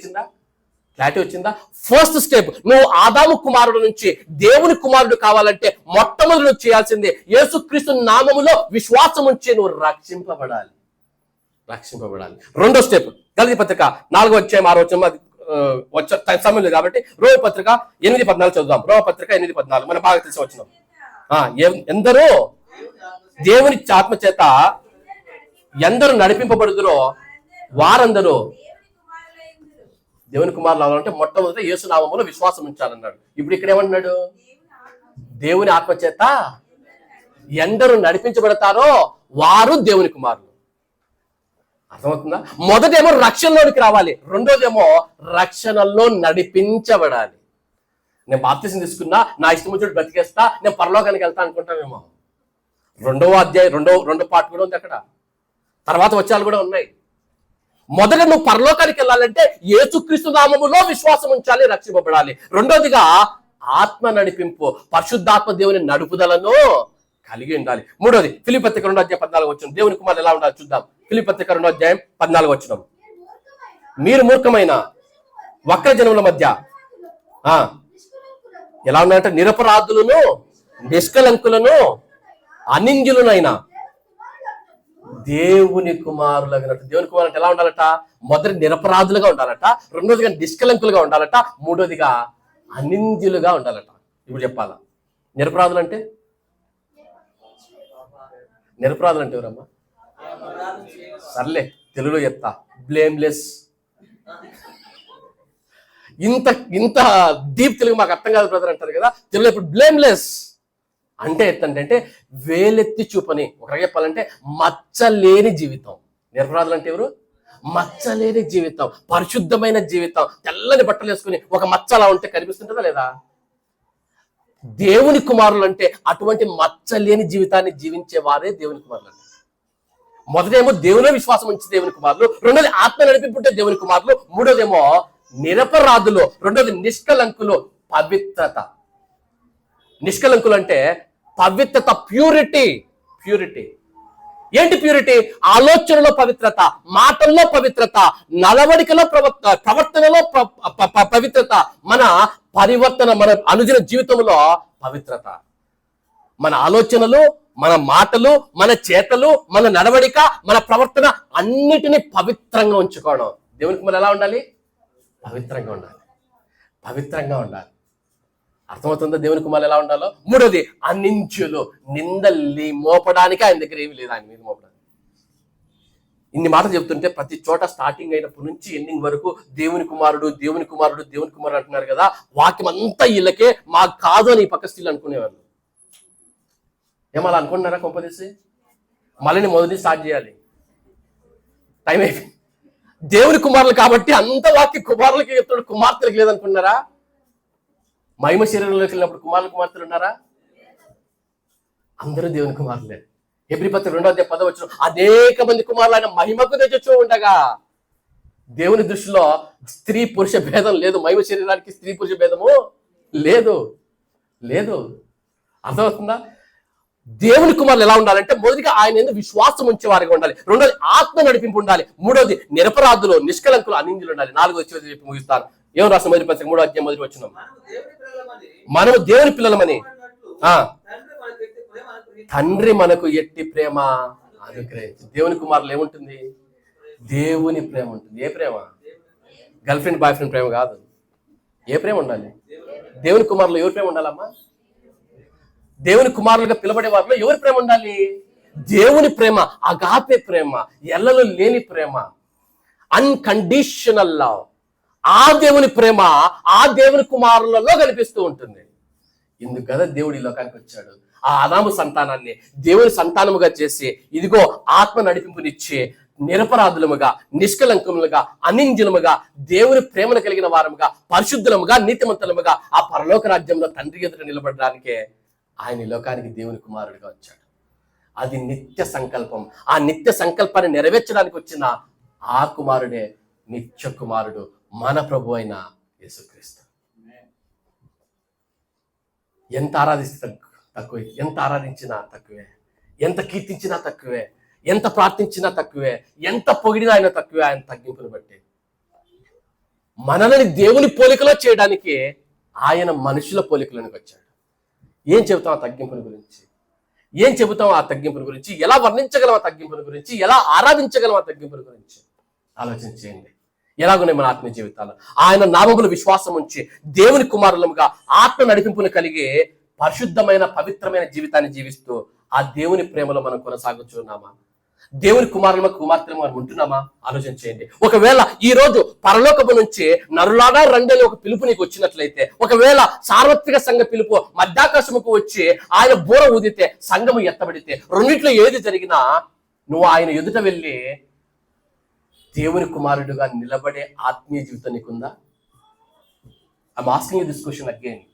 వచ్చిందా? ఫస్ట్ స్టెప్, నువ్వు ఆదాము కుమారుడు నుంచి దేవుని కుమారుడు కావాలంటే మొట్టమొదటి నువ్వు చేయాల్సిందే యేసుక్రీస్తు నామములో విశ్వాసం ఉంచి నువ్వు రక్షింపబడాలి. రెండో స్టెప్, గలతీ పత్రిక 4వ అధ్యాయం 6వ వచనం. వచ్చే సమయం లేదు కాబట్టి రోమ పత్రిక 8:14 చదువుదాం. రోమ పత్రిక 8:14 మనం బాగా తెలిసి వచ్చినాం. ఎందరో దేవుని ఆత్మ చేత ఎందరూ నడిపింపబడుదురో వారందరూ దేవుని కుమారులు అవ్వాలంటే మొట్టమొదటి యేసు నామములో విశ్వాసం ఉంచాలన్నాడు. ఇప్పుడు ఇక్కడ ఏమన్నాడు? దేవుని ఆత్మ చేత ఎందరూ నడిపించబడతారో వారు దేవుని కుమారులు. అర్థమవుతుందా? మొదటేమో రక్షణలోనికి రావాలి, రెండోదేమో రక్షణలో నడిపించబడాలి. నేను బాప్తిసం తీసుకున్నా, నా ఇష్టం వచ్చినట్టు బ్రతికేస్తా, నేను పరలోకానికి వెళ్తా అనుకుంటామేమో. రెండో పార్ట్ కూడా ఉంది అక్కడ, తర్వాత వచ్చాలు కూడా ఉన్నాయి. మొదట నువ్వు పరలోకానికి వెళ్ళాలంటే యేసుక్రీస్తు నామములో విశ్వాసం ఉంచాలి, రక్షింపబడాలి. రెండోదిగా ఆత్మ నడిపింపు, పరిశుద్ధాత్మ దేవుని నడుపుదలను కలిగి ఉండాలి. మూడోది ఫిలిప్పీ పత్రిక 2వ అధ్యాయం 14 వచనం. దేవుని కుమారులు ఎలా ఉండాలి చూద్దాం. ఫిలిప్పీ పత్రిక 2వ అధ్యాయం 14 వచనం. మీరు మూర్ఖమైన వక్ర జనముల మధ్య ఎలా ఉన్నాయంటే నిరపరాధులను, నిష్కలంకులను, అనింజులనైనా దేవుని కుమారులగినట్టు. దేవుని కుమారులు ఎలా ఉండాలట? మొదటి నిరపరాధులుగా ఉండాలట, రెండోదిగా నిష్కలంకులుగా ఉండాలట, మూడోదిగా అనింజులుగా ఉండాలట. ఇప్పుడు చెప్పాలా నిరపరాధులు అంటే? నిరపరాధులు అంటే ఎవరమ్మా? సర్లే తెలుగులో చెప్తా, బ్లేమ్లెస్. ఇంత డీప్ తెలుగు మాకు అర్థం కాదు బ్రదర్ అంటారు కదా, తెలుగులో ఇప్పుడు బ్లేమ్లెస్ అంటే ఏంటంటే వేలెత్తి చూపని, ఒకరికి చెప్పాలంటే మచ్చలేని జీవితం. నిరపరాధులు అంటే ఎవరు? మచ్చలేని జీవితం, పరిశుద్ధమైన జీవితం. తెల్లని బట్టలు వేసుకుని ఒక మచ్చ అలా ఉంటే కనిపిస్తుంటుందా లేదా? దేవుని కుమారులు అంటే అటువంటి మచ్చలేని జీవితాన్ని జీవించే వారే దేవుని కుమారులు. మొదటేమో దేవుని విశ్వాసం ఉంచి దేవుని కుమారులు, రెండోది ఆత్మ నడిపింపుంటే దేవుని కుమారులు, మూడోదేమో నిరపరాధులు, రెండోది నిష్కలంకులు, పవిత్రత. నిష్కలంకులు అంటే పవిత్రత, ప్యూరిటీ. ప్యూరిటీ ఏంటి? ప్యూరిటీ ఆలోచనలో పవిత్రత, మాటల్లో పవిత్రత, నడవడికలో ప్రవర్తనలో పవిత్రత, మన పరివర్తన, మన అనుదిన జీవితంలో పవిత్రత. మన ఆలోచనలు, మన మాటలు, మన చేతలు, మన నడవడిక, మన ప్రవర్తన అన్నిటినీ పవిత్రంగా ఉంచుకోవడం. దేవునికి మనం ఎలా ఉండాలి? పవిత్రంగా ఉండాలి. పవిత్రంగా ఉండాలి. అర్థమవుతుందా దేవుని కుమారులు ఎలా ఉండాలో? మూడోది అనించులు, నిందల్ని మోపడానికి ఆయన దగ్గర ఏమి లేదు, ఆయన మీద మోపడానికి. ఇన్ని మాటలు చెప్తుంటే ప్రతి చోట స్టార్టింగ్ అయినప్పటి నుంచి ఎండింగ్ వరకు దేవుని కుమారుడు, దేవుని కుమారుడు, దేవుని కుమారుడు అంటున్నారు కదా. వాక్యం అంతా వీళ్ళకే, మాకు కాదు అని ఈ పక్క స్త్రీలు అనుకునేవాళ్ళు. ఏమలా అనుకుంటున్నారా? కొంపదీసి మళ్ళీ మొదటి స్టార్ట్ చేయాలి, టైం అయిపోయింది. దేవుని కుమారులు కాబట్టి అంత వాక్య కుమారులకి చెప్తాడు, కుమార్తెలకు లేదనుకున్నారా? మహిమ శరీరంలోకి వెళ్ళినప్పుడు కుమారులు ఉన్నారా? అందరూ దేవుని కుమారులే. హెబ్రీ పత్రిక 2:10 అనేక మంది కుమారులు ఆయన మహిమకు తెచ్చు ఉండగా, దేవుని దృష్టిలో స్త్రీ పురుష భేదం లేదు. మహిమ శరీరానికి స్త్రీ పురుష భేదము లేదు, లేదు. అర్థమవుతుందా? దేవుని కుమారులు ఎలా ఉండాలంటే మొదటిగా ఆయన ఎందుకు విశ్వాసం ఉంచేవారిగా ఉండాలి, రెండోది ఆత్మ నడిపింపు ఉండాలి, మూడోది నిరపరాధులు, నిష్కలంకులు, అనిందులు ఉండాలి, నాలుగోది చెప్పి ముగిస్తాను. ఏం రాసిన మొదటి పత్రిక 3:1 మనము దేవుని పిల్లలమని తండ్రి మనకు ఎట్టి ప్రేమ అనుగ్రహించి. దేవుని కుమారులు ఏముంటుంది? దేవుని ప్రేమ ఉంటుంది. ఏ ప్రేమ? గర్ల్ ఫ్రెండ్ బాయ్ ఫ్రెండ్ ప్రేమ కాదు. ఏ ప్రేమ ఉండాలి? దేవుని కుమారులు ఎవరి ప్రేమ ఉండాలమ్మా? దేవుని కుమారులుగా పిలబడే వారిలో ఎవరి ప్రేమ ఉండాలి? దేవుని ప్రేమ, అగాపే ప్రేమ, ఎల్లలు లేని ప్రేమ, అన్కండిషనల్ లవ్. ఆ దేవుని ప్రేమ ఆ దేవుని కుమారులలో కనిపిస్తూ ఉంటుంది. ఇందుకు కదా దేవుడు ఈ లోకానికి వచ్చాడు. ఆ ఆదాము సంతానాన్ని దేవుని సంతానముగా చేసి, ఇదిగో ఆత్మ నడిపింపునిచ్చే నిరపరాధులముగా, నిష్కలంకములుగా, అనింజనముగా, దేవుని ప్రేమను కలిగిన వారముగా, పరిశుద్ధులముగా, నీతిమంతులముగా ఆ పరలోక రాజ్యంలో తండ్రి ఎదుట నిలబడడానికే ఆయన ఈ లోకానికి దేవుని కుమారుడిగా వచ్చాడు. అది నిత్య సంకల్పం. ఆ నిత్య సంకల్పాన్ని నెరవేర్చడానికి వచ్చిన ఆ కుమారుడే నిత్య కుమారుడు, మన ప్రభు అయిన యేసుక్రీస్తు. ఎంత ఆరాధిస్తే తక్కువే, ఎంత ఆరాధించినా తక్కువే, ఎంత కీర్తించినా తక్కువే, ఎంత ప్రార్థించినా తక్కువే, ఎంత పొగిడినా ఆయన తక్కువే. ఆయన తగ్గింపును బట్టి మనల్ని దేవుని పోలికలో చేయడానికి ఆయన మనుషుల పోలికలోనికి వచ్చాడు. ఏం చెబుతాం ఆ తగ్గింపుని గురించి? ఏం చెబుతాం ఆ తగ్గింపుని గురించి? ఎలా వర్ణించగలం ఆ తగ్గింపుని గురించి? ఎలా ఆరాధించగలం ఆ తగ్గింపుని గురించి? ఆలోచన చేయండి. ఎలాగున్నాయి మన ఆత్మీయ జీవితాలు? ఆయన నామములు విశ్వాసం ఉంచి దేవుని కుమారులముగా ఆత్మ నడిపింపును కలిగి పరిశుద్ధమైన పవిత్రమైన జీవితాన్ని జీవిస్తూ ఆ దేవుని ప్రేమలో మనం కొనసాగుతున్నామా? దేవుని కుమారుల కుమార్తెలు మనం ఉంటున్నామా? ఆలోచన చేయండి. ఒకవేళ ఈ రోజు పరలోకము నుంచి నరులారా రండి ఒక పిలుపు నీకు వచ్చినట్లయితే, ఒకవేళ సార్వత్రిక సంఘ పిలుపు మధ్యాకాశముకు వచ్చి ఆయన బూర ఊదితే, సంఘము ఎత్తబడితే, రెండిట్లో ఏది జరిగినా నువ్వు ఆయన ఎదుట వెళ్ళి దేవుని కుమారుడుగా నిలబడే ఆత్మీయ జీవితం నీకుందా? I'm asking you this question again.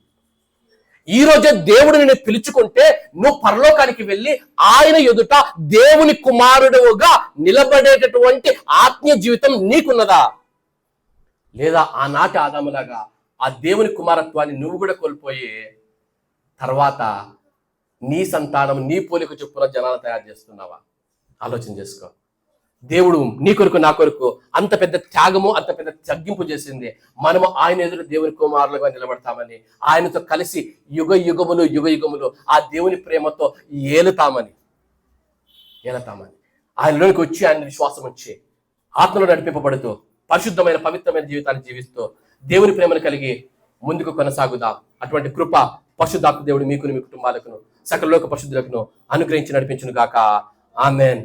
ఈ రోజే దేవుడు నిన్ను పిలుచుకుంటే నువ్వు పరలోకానికి వెళ్ళి ఆయన ఎదుట దేవుని కుమారుడుగా నిలబడేటటువంటి ఆత్మీయ జీవితం నీకున్నదా? లేదా ఆనాటి ఆదాములాగా ఆ దేవుని కుమారత్వాన్ని నువ్వు కూడా కోల్పోయి తర్వాత నీ సంతానం నీ పోలిక చొప్పున జనాలు తయారు చేస్తున్నావా? ఆలోచన చేసుకో. దేవుడు నీ కొరకు నా కొరకు అంత పెద్ద త్యాగము, అంత పెద్ద తగ్గింపు చేసింది. మనము ఆయన ఎదురు దేవుని కుమారులుగా నిలబడతామని, ఆయనతో కలిసి యుగ యుగములు ఆ దేవుని ప్రేమతో ఏలుతామని ఆయనలోనికి వచ్చి ఆయన విశ్వాసం వచ్చి ఆత్మలో నడిపింపబడుతూ పరిశుద్ధమైన పవిత్రమైన జీవితాన్ని జీవిస్తూ దేవుని ప్రేమను కలిగి ముందుకు కొనసాగుదాం. అటువంటి కృప పరిశుద్ధాత్మ దేవుడు మీకును మీ కుటుంబాలకును సకల లోక పరిశుద్ధులకును అనుగ్రహించి నడిపించును గాక. ఆమేన్.